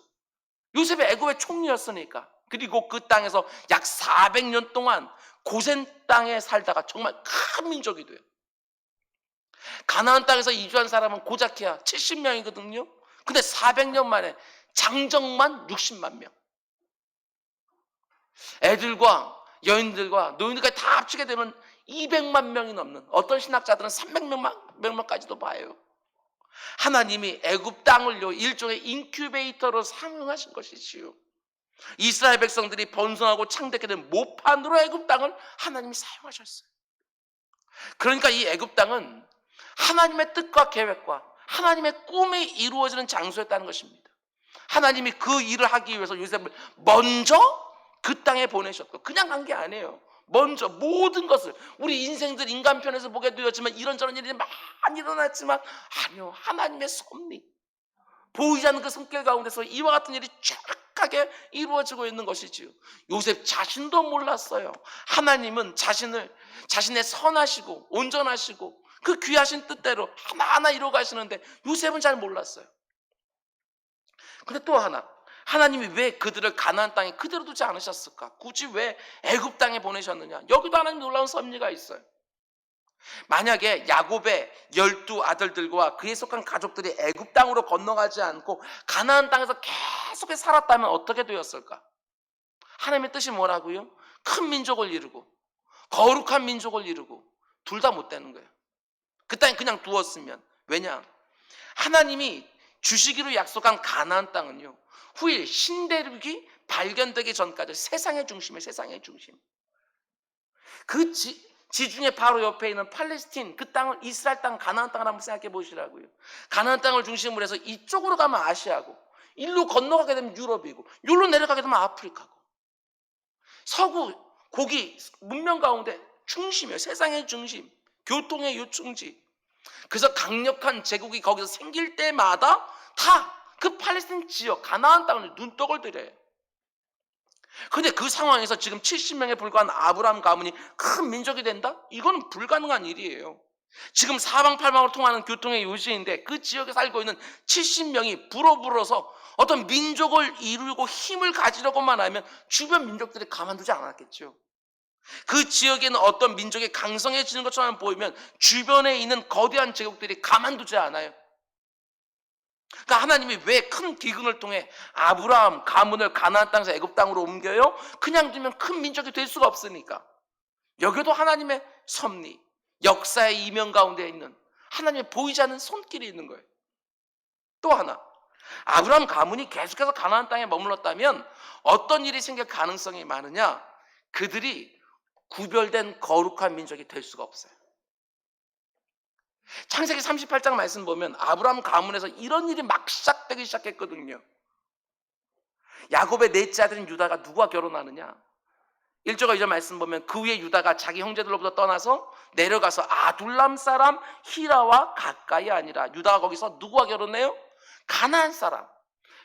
요셉이 애굽의 총리였으니까. 그리고 그 땅에서 약 400년 동안 고센 땅에 살다가 정말 큰 민족이 돼요. 가나안 땅에서 이주한 사람은 고작해야 70명이거든요. 근데 400년 만에 장정만 60만 명. 애들과 여인들과 노인들까지 다 합치게 되면 200만 명이 넘는, 어떤 신학자들은 300명까지도 봐요. 하나님이 애굽 땅을요 일종의 인큐베이터로 사용하신 것이지요. 이스라엘 백성들이 번성하고 창대케 된 모판으로 애굽 땅을 하나님이 사용하셨어요. 그러니까 이 애굽 땅은 하나님의 뜻과 계획과 하나님의 꿈이 이루어지는 장소였다는 것입니다. 하나님이 그 일을 하기 위해서 요셉을 먼저 그 땅에 보내셨고, 그냥 간 게 아니에요. 먼저 모든 것을, 우리 인생들 인간편에서 보게 되었지만 이런저런 일이 많이 일어났지만 아니요, 하나님의 섭리, 보이지 않는 그 손길 가운데서 이와 같은 일이 쫙하게 이루어지고 있는 것이지요. 요셉 자신도 몰랐어요. 하나님은 자신의 선하시고 온전하시고 그 귀하신 뜻대로 하나하나 이루어가시는데 요셉은 잘 몰랐어요. 근데 또 하나, 하나님이 왜 그들을 가나안 땅에 그대로 두지 않으셨을까? 굳이 왜 애굽 땅에 보내셨느냐? 여기도 하나님 놀라운 섭리가 있어요. 만약에 야곱의 12아들들과 그에 속한 가족들이 애굽 땅으로 건너가지 않고 가나안 땅에서 계속해서 살았다면 어떻게 되었을까? 하나님의 뜻이 뭐라고요? 큰 민족을 이루고 거룩한 민족을 이루고, 둘 다 못 되는 거예요. 그 땅에 그냥 두었으면. 왜냐? 하나님이 주시기로 약속한 가나안 땅은요, 후일 신대륙이 발견되기 전까지 세상의 중심이에요. 세상의 중심. 그 지중해 바로 옆에 있는 팔레스틴, 그 땅을, 이스라엘 땅, 가나안 땅을 한번 생각해 보시라고요. 가나안 땅을 중심으로 해서 이쪽으로 가면 아시아고, 일로 건너가게 되면 유럽이고, 여기로 내려가게 되면 아프리카고, 서구 고기 문명 가운데 중심이에요. 세상의 중심, 교통의 요충지. 그래서 강력한 제국이 거기서 생길 때마다 다 그 팔레스틴 지역 가나안 땅을 눈독을 들여요. 그런데 그 상황에서 지금 70명에 불과한 아브라함 가문이 큰 민족이 된다? 이거는 불가능한 일이에요. 지금 사방팔방으로 통하는 교통의 요지인데 그 지역에 살고 있는 70명이 불어서 어떤 민족을 이루고 힘을 가지려고만 하면 주변 민족들이 가만두지 않았겠죠. 그 지역에는 어떤 민족이 강성해지는 것처럼 보이면 주변에 있는 거대한 제국들이 가만두지 않아요. 그러니까 하나님이 왜 큰 기근을 통해 아브라함 가문을 가나안 땅에서 애굽 땅으로 옮겨요? 그냥 두면 큰 민족이 될 수가 없으니까. 여기도 하나님의 섭리, 역사의 이면 가운데 있는 하나님의 보이지 않는 손길이 있는 거예요. 또 하나, 아브라함 가문이 계속해서 가나안 땅에 머물렀다면 어떤 일이 생길 가능성이 많으냐? 그들이 구별된 거룩한 민족이 될 수가 없어요. 창세기 38장 말씀 보면 아브라함 가문에서 이런 일이 막 시작되기 시작했거든요. 야곱의 넷째 아들인 유다가 누구와 결혼하느냐? 1절과 2절 말씀 보면 그 후에 유다가 자기 형제들로부터 떠나서 내려가서 아둘람 사람 히라와 가까이 아니라, 유다가 거기서 누구와 결혼해요? 가나안 사람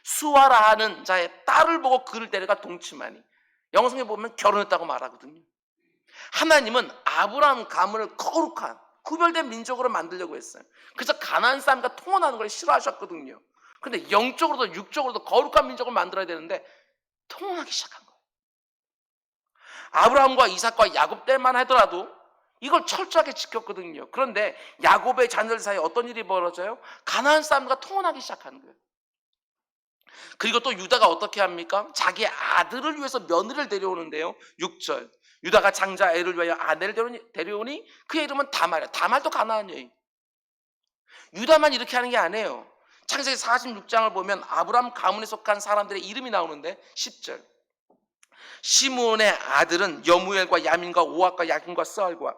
수아라 하는 자의 딸을 보고 그를 데려가 동침하니, 영성에 보면 결혼했다고 말하거든요. 하나님은 아브라함 가문을 거룩한 구별된 민족으로 만들려고 했어요. 그래서 가나안 사람과 통혼하는 걸 싫어하셨거든요. 근데 영적으로도 육적으로도 거룩한 민족을 만들어야 되는데 통혼하기 시작한 거예요. 아브라함과 이삭과 야곱 때만 하더라도 이걸 철저하게 지켰거든요. 그런데 야곱의 자녀들 사이에 어떤 일이 벌어져요? 가나안 사람과 통혼하기 시작하는 거예요. 그리고 또 유다가 어떻게 합니까? 자기 아들을 위해서 며느리를 데려오는데요. 6절. 유다가 장자 애를 위하여 아내를 데려오니 그의 이름은 다말이야. 다말도 가나안 여인. 유다만 이렇게 하는 게 아니에요. 창세기 46장을 보면 아브라함 가문에 속한 사람들의 이름이 나오는데 10절. 시므온의 아들은 여무엘과 야민과 오악과 야긴과 스알과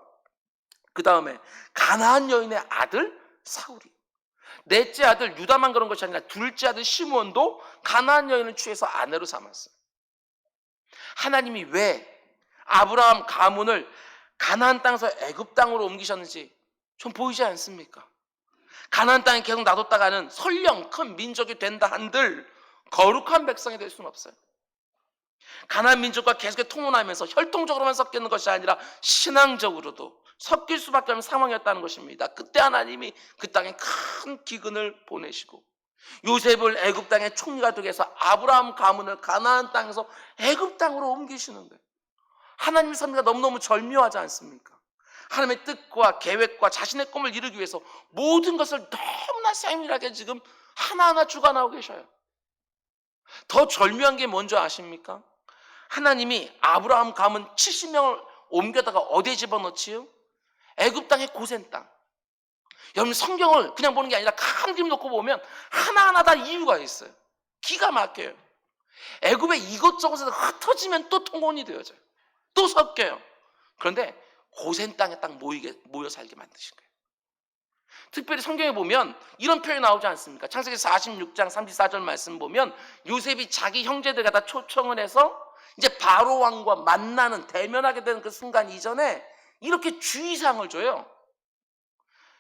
그 다음에 가나안 여인의 아들 사울이. 넷째 아들 유다만 그런 것이 아니라 둘째 아들 시므온도 가나안 여인을 취해서 아내로 삼았어요. 하나님이 왜 아브라함 가문을 가나안 땅에서 애굽 땅으로 옮기셨는지 좀 보이지 않습니까? 가나안 땅에 계속 놔뒀다가는 설령 큰 민족이 된다 한들 거룩한 백성이 될 수는 없어요. 가나안 민족과 계속 통혼하면서 혈통적으로만 섞이는 것이 아니라 신앙적으로도 섞일 수밖에 없는 상황이었다는 것입니다. 그때 하나님이 그 땅에 큰 기근을 보내시고 요셉을 애굽 땅의 총리가 되게 해서 아브라함 가문을 가나안 땅에서 애굽 땅으로 옮기시는 거예요. 하나님의 섭리가 너무너무 절묘하지 않습니까? 하나님의 뜻과 계획과 자신의 꿈을 이루기 위해서 모든 것을 너무나 세밀하게 지금 하나하나 주관하고 계셔요. 더 절묘한 게 뭔지 아십니까? 하나님이 아브라함 가문 70명을 옮겨다가 어디에 집어넣지요? 애굽 땅의 고센 땅. 여러분 성경을 그냥 보는 게 아니라 큰 그림 놓고 보면 하나하나 다 이유가 있어요. 기가 막혀요. 애굽에 이것저것에서 흩어지면 또 통혼이 되어져요. 또 섞여요. 그런데 고센 땅에 딱 모여 살게 만드신 거예요. 특별히 성경에 보면 이런 표현이 나오지 않습니까? 창세기 46장 34절 말씀 보면 요셉이 자기 형제들 갖다 초청을 해서 이제 바로 왕과 만나는 대면하게 되는 그 순간 이전에 이렇게 주의사항을 줘요.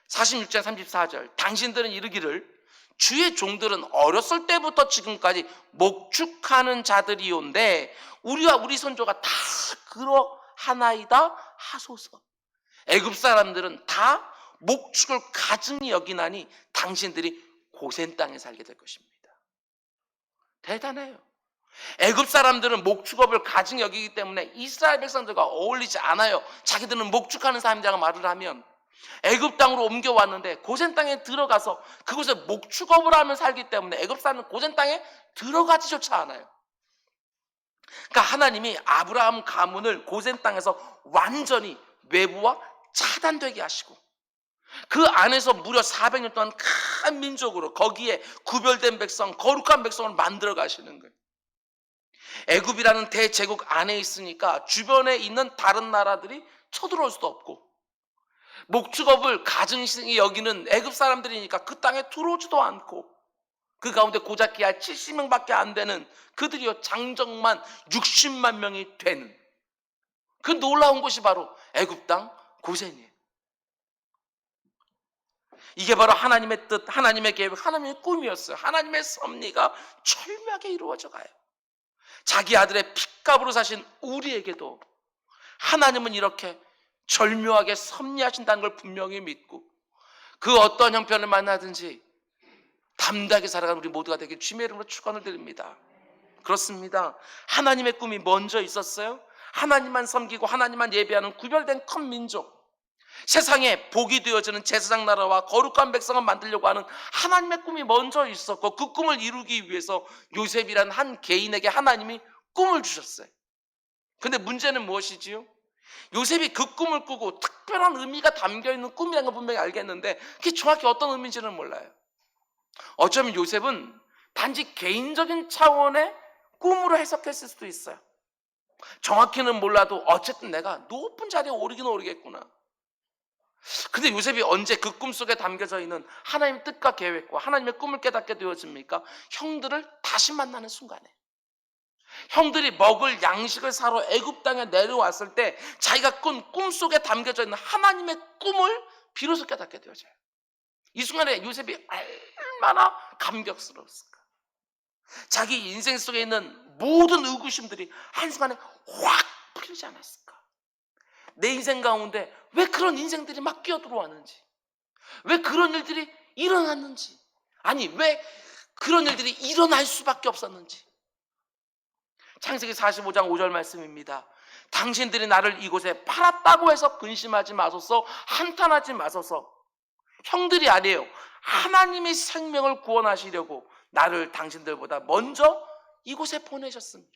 46장 34절. 당신들은 이르기를 주의 종들은 어렸을 때부터 지금까지 목축하는 자들이온데 우리와 우리 선조가 다 그러하나이다 하소서. 애굽 사람들은 다 목축을 가증히 여기나니 당신들이 고센 땅에 살게 될 것입니다. 대단해요. 애굽 사람들은 목축업을 가증히 여기기 때문에 이스라엘 백성들과 어울리지 않아요. 자기들은 목축하는 사람이라고 말을 하면 애굽 땅으로 옮겨왔는데 고센 땅에 들어가서 그곳에 목축업을 하며 살기 때문에 애굽 사람은 고센 땅에 들어가지조차 않아요. 그러니까 하나님이 아브라함 가문을 고센 땅에서 완전히 외부와 차단되게 하시고 그 안에서 무려 400년 동안 큰 민족으로 거기에 구별된 백성, 거룩한 백성을 만들어 가시는 거예요. 애굽이라는 대제국 안에 있으니까 주변에 있는 다른 나라들이 쳐들어올 수도 없고 목축업을 가증히 여기는 애굽 사람들이니까 그 땅에 들어오지도 않고 그 가운데 고작 70명밖에 안 되는 그들이요 장정만 60만 명이 되는 그 놀라운 곳이 바로 애굽 땅 고센이에요. 이게 바로 하나님의 뜻, 하나님의 계획, 하나님의 꿈이었어요. 하나님의 섭리가 철저하게 이루어져 가요. 자기 아들의 핏값으로 사신 우리에게도 하나님은 이렇게 절묘하게 섭리하신다는 걸 분명히 믿고 그 어떤 형편을 만나든지 담대하게 살아가는 우리 모두가 되길 주님의 이름으로 축원을 드립니다. 그렇습니다. 하나님의 꿈이 먼저 있었어요. 하나님만 섬기고 하나님만 예배하는 구별된 큰 민족, 세상에 복이 되어지는 제사장 나라와 거룩한 백성을 만들려고 하는 하나님의 꿈이 먼저 있었고 그 꿈을 이루기 위해서 요셉이라는 한 개인에게 하나님이 꿈을 주셨어요. 근데 문제는 무엇이지요? 요셉이 그 꿈을 꾸고 특별한 의미가 담겨있는 꿈이라는 걸 분명히 알겠는데 그게 정확히 어떤 의미인지는 몰라요. 어쩌면 요셉은 단지 개인적인 차원의 꿈으로 해석했을 수도 있어요. 정확히는 몰라도 어쨌든 내가 높은 자리에 오르긴 오르겠구나. 근데 요셉이 언제 그 꿈속에 담겨져 있는 하나님의 뜻과 계획과 하나님의 꿈을 깨닫게 되어집니까? 형들을 다시 만나는 순간에 형들이 먹을 양식을 사러 애굽 땅에 내려왔을 때 자기가 꾼 꿈속에 담겨져 있는 하나님의 꿈을 비로소 깨닫게 되어져요. 이 순간에 요셉이 얼마나 감격스러웠을까. 자기 인생 속에 있는 모든 의구심들이 한순간에 확 풀리지 않았을까. 내 인생 가운데 왜 그런 인생들이 막 끼어들어왔는지, 왜 그런 일들이 일어났는지, 아니 왜 그런 일들이 일어날 수밖에 없었는지. 창세기 45장 5절 말씀입니다. 당신들이 나를 이곳에 팔았다고 해서 근심하지 마소서, 한탄하지 마소서. 형들이 아니에요. 하나님이 생명을 구원하시려고 나를 당신들보다 먼저 이곳에 보내셨습니다.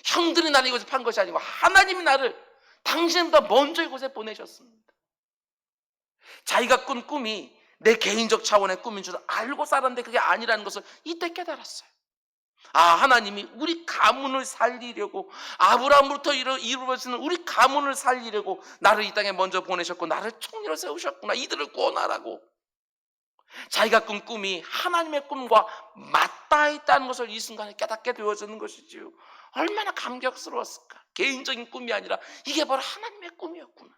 형들이 나를 이곳에 판 것이 아니고 하나님이 나를 당신보다 먼저 이곳에 보내셨습니다. 자기가 꾼 꿈이 내 개인적 차원의 꿈인 줄 알고 살았는데 그게 아니라는 것을 이때 깨달았어요. 하나님이 우리 가문을 살리려고, 아브라함부터 이루어지는 우리 가문을 살리려고 나를 이 땅에 먼저 보내셨고 나를 총리로 세우셨구나, 이들을 구원하라고. 자기가 꾼 꿈이 하나님의 꿈과 맞닿아 있다는 것을 이 순간에 깨닫게 되어지는 것이지요. 얼마나 감격스러웠을까. 개인적인 꿈이 아니라 이게 바로 하나님의 꿈이었구나.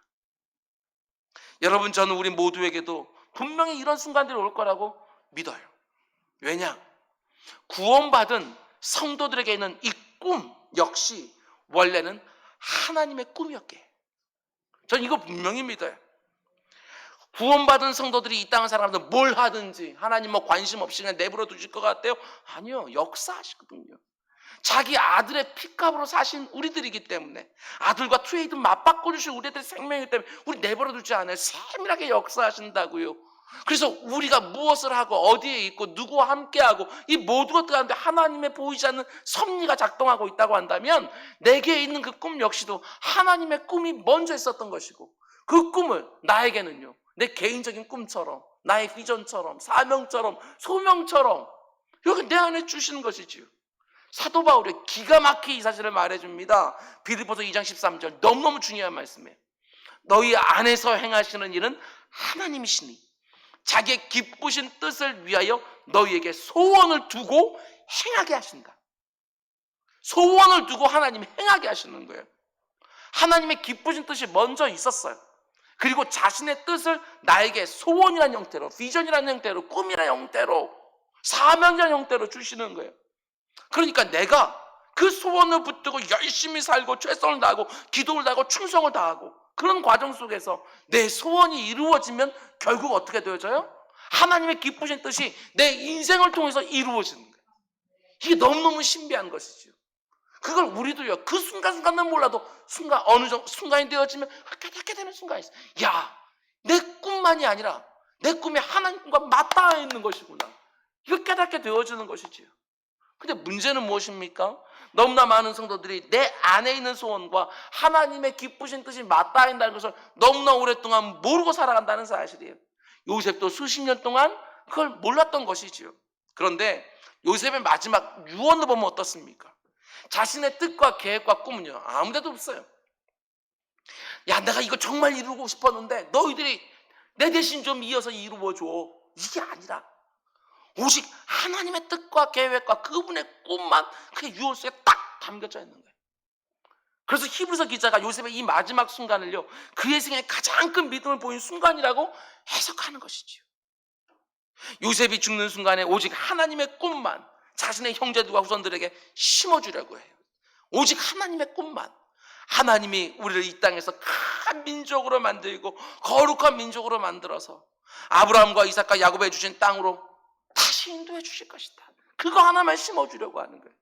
여러분, 저는 우리 모두에게도 분명히 이런 순간들이 올 거라고 믿어요. 왜냐? 구원받은 성도들에게 있는 이 꿈 역시 원래는 하나님의 꿈이었기에, 전 이거 분명히 믿어요. 구원받은 성도들이 이 땅을 살아가면서 뭘 하든지 하나님 관심 없이 그냥 내버려 두실 것 같아요? 아니요, 역사하시거든요. 자기 아들의 피값으로 사신 우리들이기 때문에, 아들과 트레이드 맞바꿔 주신 우리들의 생명이기 때문에 우리 내버려 두지 않아요. 세밀하게 역사하신다고요. 그래서 우리가 무엇을 하고 어디에 있고 누구와 함께하고 이 모든 것들 가운데 하나님의 보이지 않는 섭리가 작동하고 있다고 한다면, 내게 있는 그 꿈 역시도 하나님의 꿈이 먼저 있었던 것이고, 그 꿈을 나에게는요, 내 개인적인 꿈처럼, 나의 비전처럼, 사명처럼, 소명처럼 여기 내 안에 주시는 것이지요. 사도 바울이 기가 막히게 이 사실을 말해줍니다. 빌립보서 2장 13절, 너무너무 중요한 말씀이에요. 너희 안에서 행하시는 일은 하나님이시니 자기의 기쁘신 뜻을 위하여 너희에게 소원을 두고 행하게 하신다. 소원을 두고 하나님이 행하게 하시는 거예요. 하나님의 기쁘신 뜻이 먼저 있었어요. 그리고 자신의 뜻을 나에게 소원이라는 형태로, 비전이라는 형태로, 꿈이라는 형태로, 사명이라는 형태로 주시는 거예요. 그러니까 내가 그 소원을 붙들고 열심히 살고 최선을 다하고 기도를 다하고 충성을 다하고 그런 과정 속에서 내 소원이 이루어지면 결국 어떻게 되어져요? 하나님의 기쁘신 뜻이 내 인생을 통해서 이루어지는 거예요. 이게 너무너무 신비한 것이죠. 그걸 우리도요, 그 순간순간은 몰라도 어느 정도 순간이 되어지면 깨닫게 되는 순간이 있어요. 야, 내 꿈만이 아니라 내 꿈이 하나님 꿈과 맞닿아 있는 것이구나. 이걸 깨닫게 되어지는 것이지요. 근데 문제는 무엇입니까? 너무나 많은 성도들이 내 안에 있는 소원과 하나님의 기쁘신 뜻이 맞닿아 있다는 것을 너무나 오랫동안 모르고 살아간다는 사실이에요. 요셉도 수십 년 동안 그걸 몰랐던 것이지요. 그런데 요셉의 마지막 유언을 보면 어떻습니까? 자신의 뜻과 계획과 꿈은요, 아무 데도 없어요. 야, 내가 이거 정말 이루고 싶었는데 너희들이 내 대신 좀 이어서 이루어줘, 이게 아니라 오직 하나님의 뜻과 계획과 그분의 꿈만 그 유언서에 딱 담겨져 있는 거예요. 그래서 히브리서 기자가 요셉의 이 마지막 순간을요, 그의 생에 가장 큰 믿음을 보인 순간이라고 해석하는 것이지요. 요셉이 죽는 순간에 오직 하나님의 꿈만 자신의 형제들과 후손들에게 심어주려고 해요. 오직 하나님의 꿈만. 하나님이 우리를 이 땅에서 큰 민족으로 만들고 거룩한 민족으로 만들어서 아브라함과 이삭과 야곱에 주신 땅으로 다시 인도해 주실 것이다. 그거 하나만 심어주려고 하는 거예요.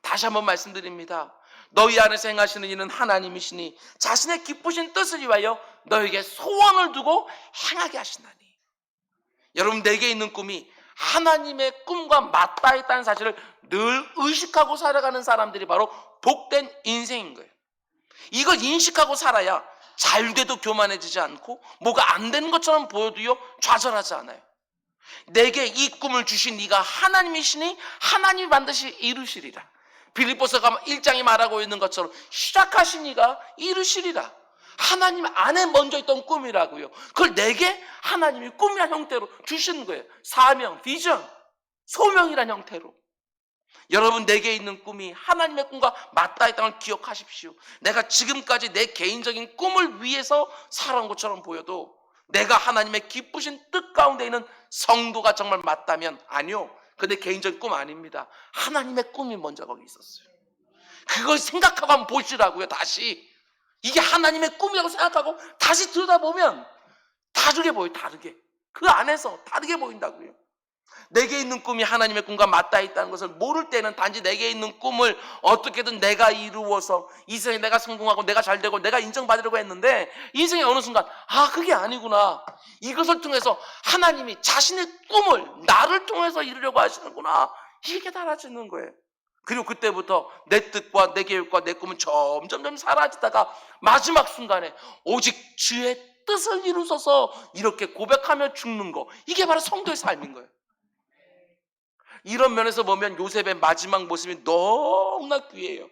다시 한번 말씀드립니다. 너희 안에서 행하시는 이는 하나님이시니 자신의 기쁘신 뜻을 위하여 너에게 소원을 두고 행하게 하시나니. 여러분, 내게 있는 꿈이 하나님의 꿈과 맞닿아 있다는 사실을 늘 의식하고 살아가는 사람들이 바로 복된 인생인 거예요. 이걸 인식하고 살아야 잘돼도 교만해지지 않고 뭐가 안 되는 것처럼 보여도요 좌절하지 않아요. 내게 이 꿈을 주신 이가 하나님이시니 하나님이 반드시 이루시리라. 빌립보서가 1장이 말하고 있는 것처럼 시작하신 이가 이루시리라. 하나님 안에 먼저 있던 꿈이라고요. 그걸 내게 하나님이 꿈이라는 형태로 주시는 거예요. 사명, 비전, 소명이라는 형태로. 여러분, 내게 있는 꿈이 하나님의 꿈과 맞닿아 있다는 걸 기억하십시오. 내가 지금까지 내 개인적인 꿈을 위해서 살아온 것처럼 보여도 내가 하나님의 기쁘신 뜻 가운데 있는 성도가 정말 맞다면, 아니요, 그내 개인적인 꿈 아닙니다. 하나님의 꿈이 먼저 거기 있었어요. 그걸 생각하고 한번 보시라고요. 다시 이게 하나님의 꿈이라고 생각하고 다시 들여다보면 다르게 보여요. 다르게. 그 안에서 다르게 보인다고요. 내게 있는 꿈이 하나님의 꿈과 맞닿아 있다는 것을 모를 때는 단지 내게 있는 꿈을 어떻게든 내가 이루어서 이 세상에 내가 성공하고 내가 잘되고 내가 인정받으려고 했는데, 인생의 어느 순간 그게 아니구나, 이것을 통해서 하나님이 자신의 꿈을 나를 통해서 이루려고 하시는구나, 이게 깨달아지는 거예요. 그리고 그때부터 내 뜻과 내 계획과 내 꿈은 점점 사라지다가 마지막 순간에 오직 주의 뜻을 이루소서 이렇게 고백하며 죽는 거, 이게 바로 성도의 삶인 거예요. 이런 면에서 보면 요셉의 마지막 모습이 너무나 귀해요.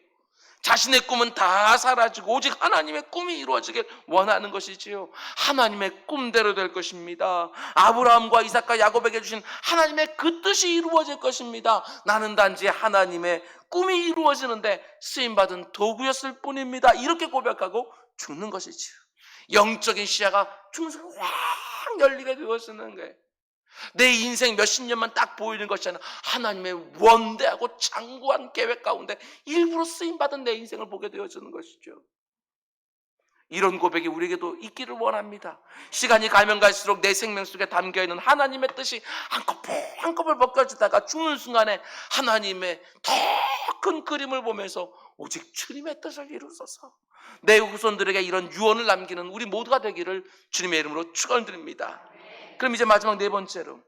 자신의 꿈은 다 사라지고 오직 하나님의 꿈이 이루어지길 원하는 것이지요. 하나님의 꿈대로 될 것입니다. 아브라함과 이삭과 야곱에게 주신 하나님의 그 뜻이 이루어질 것입니다. 나는 단지 하나님의 꿈이 이루어지는데 쓰임받은 도구였을 뿐입니다. 이렇게 고백하고 죽는 것이지요. 영적인 시야가 중생 확 열리게 되어지는 거예요. 내 인생 몇십 년만 딱 보이는 것이 아니라 하나님의 원대하고 장구한 계획 가운데 일부러 쓰임받은 내 인생을 보게 되어지는 것이죠. 이런 고백이 우리에게도 있기를 원합니다. 시간이 가면 갈수록 내 생명 속에 담겨있는 하나님의 뜻이 한꺼풀 한꺼풀 벗겨지다가 죽는 순간에 하나님의 더 큰 그림을 보면서 오직 주님의 뜻을 이루소서, 내 후손들에게 이런 유언을 남기는 우리 모두가 되기를 주님의 이름으로 축원드립니다. 그럼 이제 마지막 네 번째로,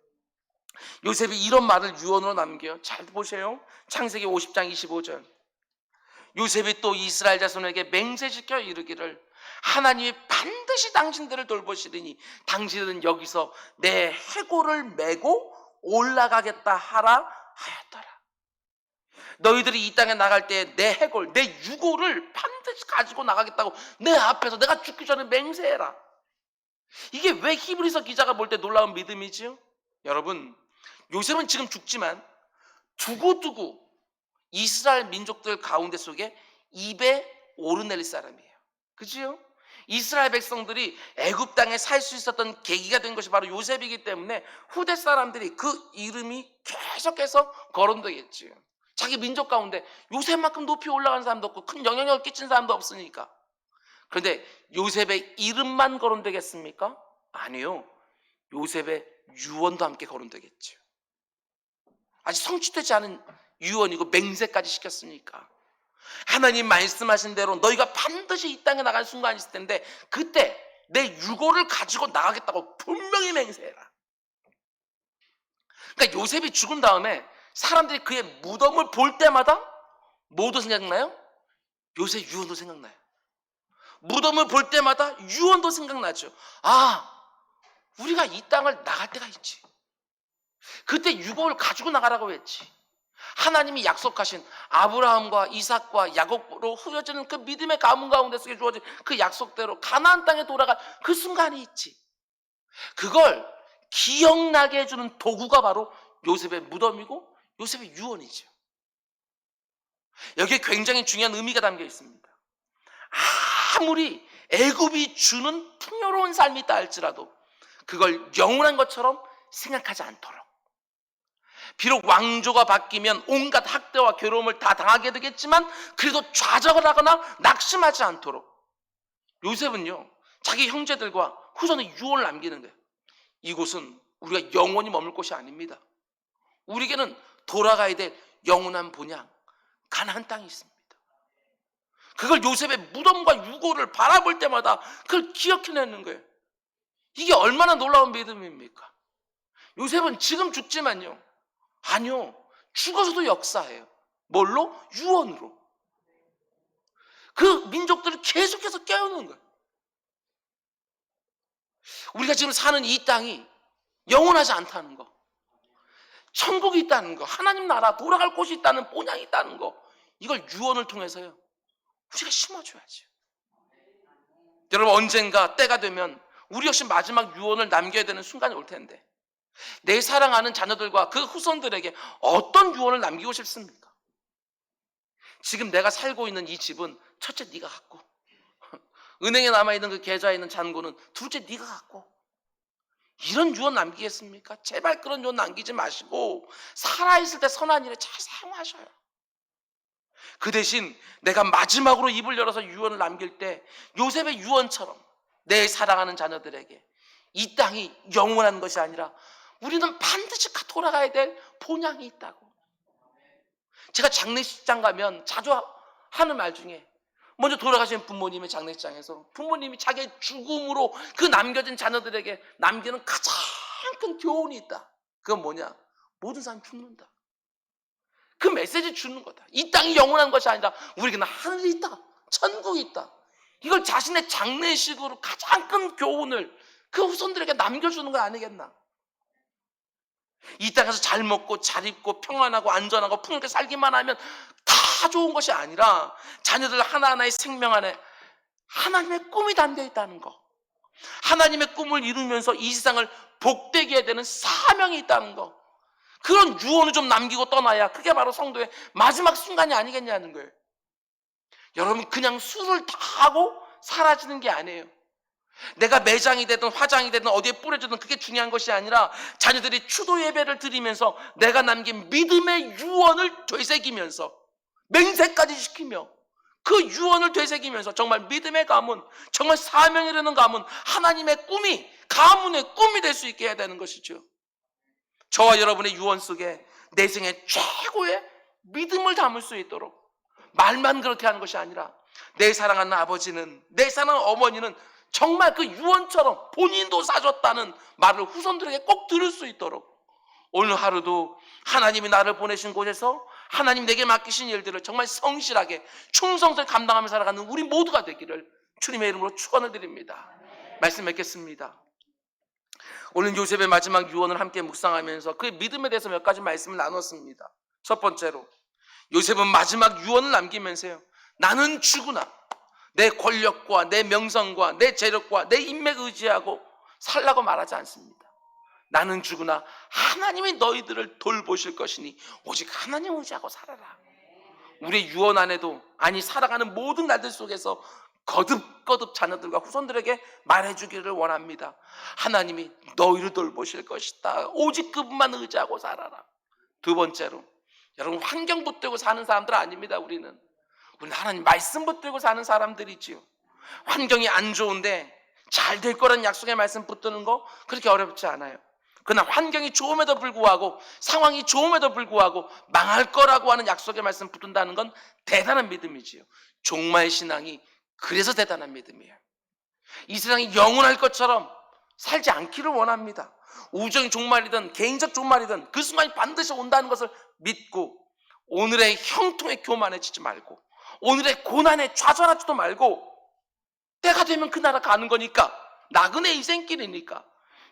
요셉이 이런 말을 유언으로 남겨요. 잘 보세요. 창세기 50장 25절. 요셉이 또 이스라엘 자손에게 맹세시켜 이르기를 하나님이 반드시 당신들을 돌보시리니 당신들은 여기서 내 해골을 메고 올라가겠다 하라 하였더라. 너희들이 이 땅에 나갈 때 내 해골, 내 유골을 반드시 가지고 나가겠다고 내 앞에서 내가 죽기 전에 맹세해라. 이게 왜 히브리서 기자가 볼 때 놀라운 믿음이지요? 여러분, 요셉은 지금 죽지만 두고두고 이스라엘 민족들 가운데 속에 입에 오르내릴 사람이에요. 그죠? 이스라엘 백성들이 애굽 땅에 살 수 있었던 계기가 된 것이 바로 요셉이기 때문에 후대 사람들이 그 이름이 계속해서 거론되겠지요. 자기 민족 가운데 요셉만큼 높이 올라간 사람도 없고 큰 영향력을 끼친 사람도 없으니까. 그런데 요셉의 이름만 거론되겠습니까? 아니요. 요셉의 유언도 함께 거론되겠죠. 아직 성취되지 않은 유언이고 맹세까지 시켰으니까. 하나님 말씀하신 대로 너희가 반드시 이 땅에 나갈 순간이 있을 텐데 그때 내 유골을 가지고 나가겠다고 분명히 맹세해라. 그러니까 요셉이 죽은 다음에 사람들이 그의 무덤을 볼 때마다 뭐도 생각나요? 요셉 유언도 생각나요. 무덤을 볼 때마다 유언도 생각나죠. 우리가 이 땅을 나갈 때가 있지. 그때 유골을 가지고 나가라고 했지. 하나님이 약속하신 아브라함과 이삭과 야곱으로 후여지는 그 믿음의 가문 가운데 속에 주어진 그 약속대로 가나안 땅에 돌아갈 그 순간이 있지. 그걸 기억나게 해주는 도구가 바로 요셉의 무덤이고 요셉의 유언이죠. 여기에 굉장히 중요한 의미가 담겨 있습니다. 아무리 애굽이 주는 풍요로운 삶이 있다 할지라도 그걸 영원한 것처럼 생각하지 않도록, 비록 왕조가 바뀌면 온갖 학대와 괴로움을 다 당하게 되겠지만 그래도 좌절을 하거나 낙심하지 않도록 요셉은요 자기 형제들과 후손의 유언을 남기는 거예요. 이곳은 우리가 영원히 머물 곳이 아닙니다. 우리에게는 돌아가야 될 영원한 본향 가나안 땅이 있습니다. 그걸 요셉의 무덤과 유골을 바라볼 때마다 그걸 기억해내는 거예요. 이게 얼마나 놀라운 믿음입니까? 요셉은 지금 죽지만요, 아니요, 죽어서도 역사해요. 뭘로? 유언으로. 그 민족들을 계속해서 깨우는 거예요. 우리가 지금 사는 이 땅이 영원하지 않다는 거, 천국이 있다는 거, 하나님 나라 돌아갈 곳이 있다는 본향이 있다는 거, 이걸 유언을 통해서요 우리가 심어줘야죠. 여러분, 언젠가 때가 되면 우리 역시 마지막 유언을 남겨야 되는 순간이 올 텐데 내 사랑하는 자녀들과 그 후손들에게 어떤 유언을 남기고 싶습니까? 지금 내가 살고 있는 이 집은 첫째 네가 갖고, 은행에 남아있는 그 계좌에 있는 잔고는 둘째 네가 갖고, 이런 유언 남기겠습니까? 제발 그런 유언 남기지 마시고 살아있을 때 선한 일에 잘 사용하셔요. 그 대신 내가 마지막으로 입을 열어서 유언을 남길 때 요셉의 유언처럼 내 사랑하는 자녀들에게 이 땅이 영원한 것이 아니라 우리는 반드시 돌아가야 될 본향이 있다고. 제가 장례식장 가면 자주 하는 말 중에, 먼저 돌아가신 부모님의 장례식장에서 부모님이 자기의 죽음으로 그 남겨진 자녀들에게 남기는 가장 큰 교훈이 있다. 그건 뭐냐? 모든 사람 죽는다. 그 메시지 주는 거다. 이 땅이 영원한 것이 아니라 우리에게는 하늘이 있다, 천국이 있다. 이걸 자신의 장례식으로 가장 큰 교훈을 그 후손들에게 남겨주는 거 아니겠나? 이 땅에서 잘 먹고 잘 입고 평안하고 안전하고 풍요롭게 살기만 하면 다 좋은 것이 아니라 자녀들 하나하나의 생명 안에 하나님의 꿈이 담겨 있다는 거, 하나님의 꿈을 이루면서 이 세상을 복되게 해야 되는 사명이 있다는 거, 그런 유언을 좀 남기고 떠나야 그게 바로 성도의 마지막 순간이 아니겠냐는 거예요. 여러분, 그냥 술을 다 하고 사라지는 게 아니에요. 내가 매장이 되든 화장이 되든 어디에 뿌려주든 그게 중요한 것이 아니라 자녀들이 추도 예배를 드리면서 내가 남긴 믿음의 유언을 되새기면서 맹세까지 시키며 그 유언을 되새기면서 정말 믿음의 가문, 정말 사명이 이루는 가문, 하나님의 꿈이 가문의 꿈이 될 수 있게 해야 되는 것이죠. 저와 여러분의 유언 속에 내 생의 최고의 믿음을 담을 수 있도록 말만 그렇게 하는 것이 아니라 내 사랑하는 아버지는, 내 사랑하는 어머니는 정말 그 유언처럼 본인도 사줬다는 말을 후손들에게 꼭 들을 수 있도록 오늘 하루도 하나님이 나를 보내신 곳에서 하나님 내게 맡기신 일들을 정말 성실하게 충성스레 감당하며 살아가는 우리 모두가 되기를 주님의 이름으로 축원을 드립니다. 말씀 맺겠습니다. 오늘 요셉의 마지막 유언을 함께 묵상하면서 그 믿음에 대해서 몇 가지 말씀을 나눴습니다. 첫 번째로, 요셉은 마지막 유언을 남기면서요, 나는 죽으나 내 권력과 내 명성과 내 재력과 내 인맥 의지하고 살라고 말하지 않습니다. 나는 죽으나 하나님이 너희들을 돌보실 것이니 오직 하나님 의지하고 살아라. 우리의 유언 안에도, 아니 살아가는 모든 날들 속에서 거듭거듭 자녀들과 후손들에게 말해주기를 원합니다. 하나님이 너희를 돌보실 것이다. 오직 그분만 의지하고 살아라. 두 번째로, 여러분, 환경 붙들고 사는 사람들 아닙니다. 우리는 하나님 말씀 붙들고 사는 사람들이지요. 환경이 안 좋은데 잘 될 거라는 약속의 말씀 붙드는 거 그렇게 어렵지 않아요. 그러나 환경이 좋음에도 불구하고, 상황이 좋음에도 불구하고 망할 거라고 하는 약속의 말씀 붙든다는 건 대단한 믿음이지요. 종말 신앙이 그래서 대단한 믿음이에요. 이 세상이 영원할 것처럼 살지 않기를 원합니다. 우정의 종말이든 개인적 종말이든 그 순간이 반드시 온다는 것을 믿고 오늘의 형통에 교만해지지 말고 오늘의 고난에 좌절하지도 말고 때가 되면 그 나라 가는 거니까, 나그네 인생길이니까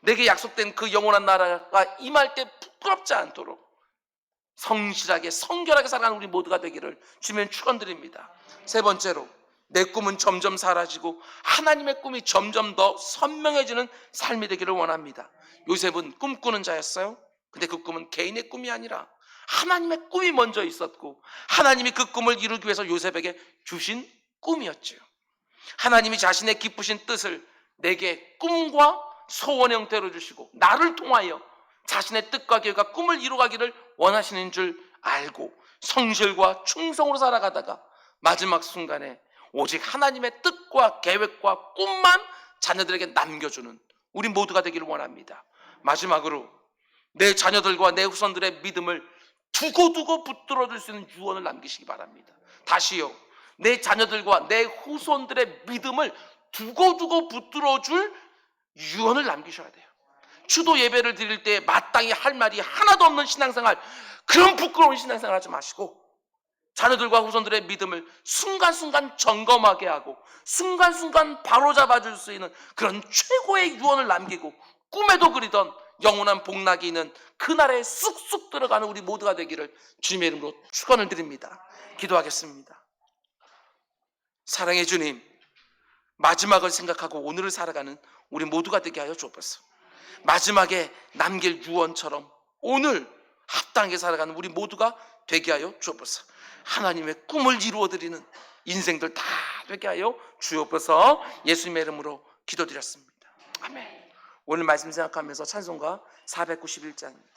내게 약속된 그 영원한 나라가 임할 때 부끄럽지 않도록 성실하게 성결하게 살아가는 우리 모두가 되기를 주면 축원드립니다. 세 번째로, 내 꿈은 점점 사라지고 하나님의 꿈이 점점 더 선명해지는 삶이 되기를 원합니다. 요셉은 꿈꾸는 자였어요. 근데 그 꿈은 개인의 꿈이 아니라 하나님의 꿈이 먼저 있었고 하나님이 그 꿈을 이루기 위해서 요셉에게 주신 꿈이었죠. 하나님이 자신의 기쁘신 뜻을 내게 꿈과 소원의 형태로 주시고 나를 통하여 자신의 뜻과 계획과 꿈을 이루가기를 원하시는 줄 알고 성실과 충성으로 살아가다가 마지막 순간에 오직 하나님의 뜻과 계획과 꿈만 자녀들에게 남겨주는 우리 모두가 되기를 원합니다. 마지막으로, 내 자녀들과 내 후손들의 믿음을 두고두고 붙들어줄 수 있는 유언을 남기시기 바랍니다. 다시요, 내 자녀들과 내 후손들의 믿음을 두고두고 붙들어줄 유언을 남기셔야 돼요. 추도 예배를 드릴 때 마땅히 할 말이 하나도 없는 신앙생활, 그런 부끄러운 신앙생활 하지 마시고 자녀들과 후손들의 믿음을 순간순간 점검하게 하고 순간순간 바로잡아줄 수 있는 그런 최고의 유언을 남기고 꿈에도 그리던 영원한 복락이 있는 그날에 쑥쑥 들어가는 우리 모두가 되기를 주님의 이름으로 축원을 드립니다. 기도하겠습니다. 사랑의 주님, 마지막을 생각하고 오늘을 살아가는 우리 모두가 되게 하여 주옵소서. 마지막에 남길 유언처럼 오늘 합당하게 살아가는 우리 모두가 되게 하여 주옵소서. 하나님의 꿈을 이루어드리는 인생들 다 되게 하여 주옵소서. 예수님의 이름으로 기도드렸습니다. 아멘. 오늘 말씀 생각하면서 찬송가 491장입니다.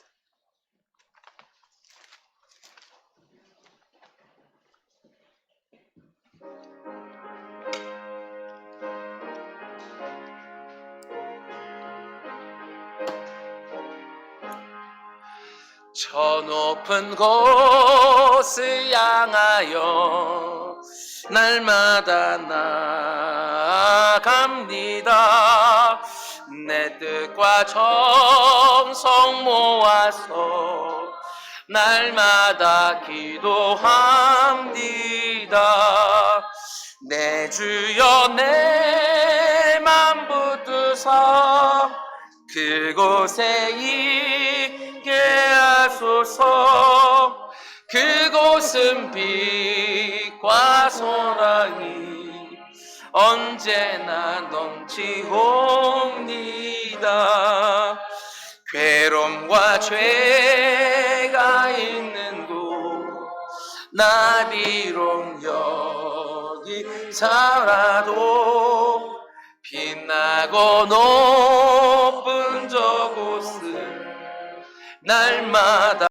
저 높은 곳을 향하여 날마다 나아갑니다. 내 뜻과 정성 모아서 날마다 기도합니다. 내 주여 내 맘 붙드사 그곳에 있게 하소서. 그곳은 빛과 소랑이 언제나 넘치옵니다. 괴로움과 죄가 있는 곳 나 비록 여기 살아도 빛나고 높은 저곳을 날마다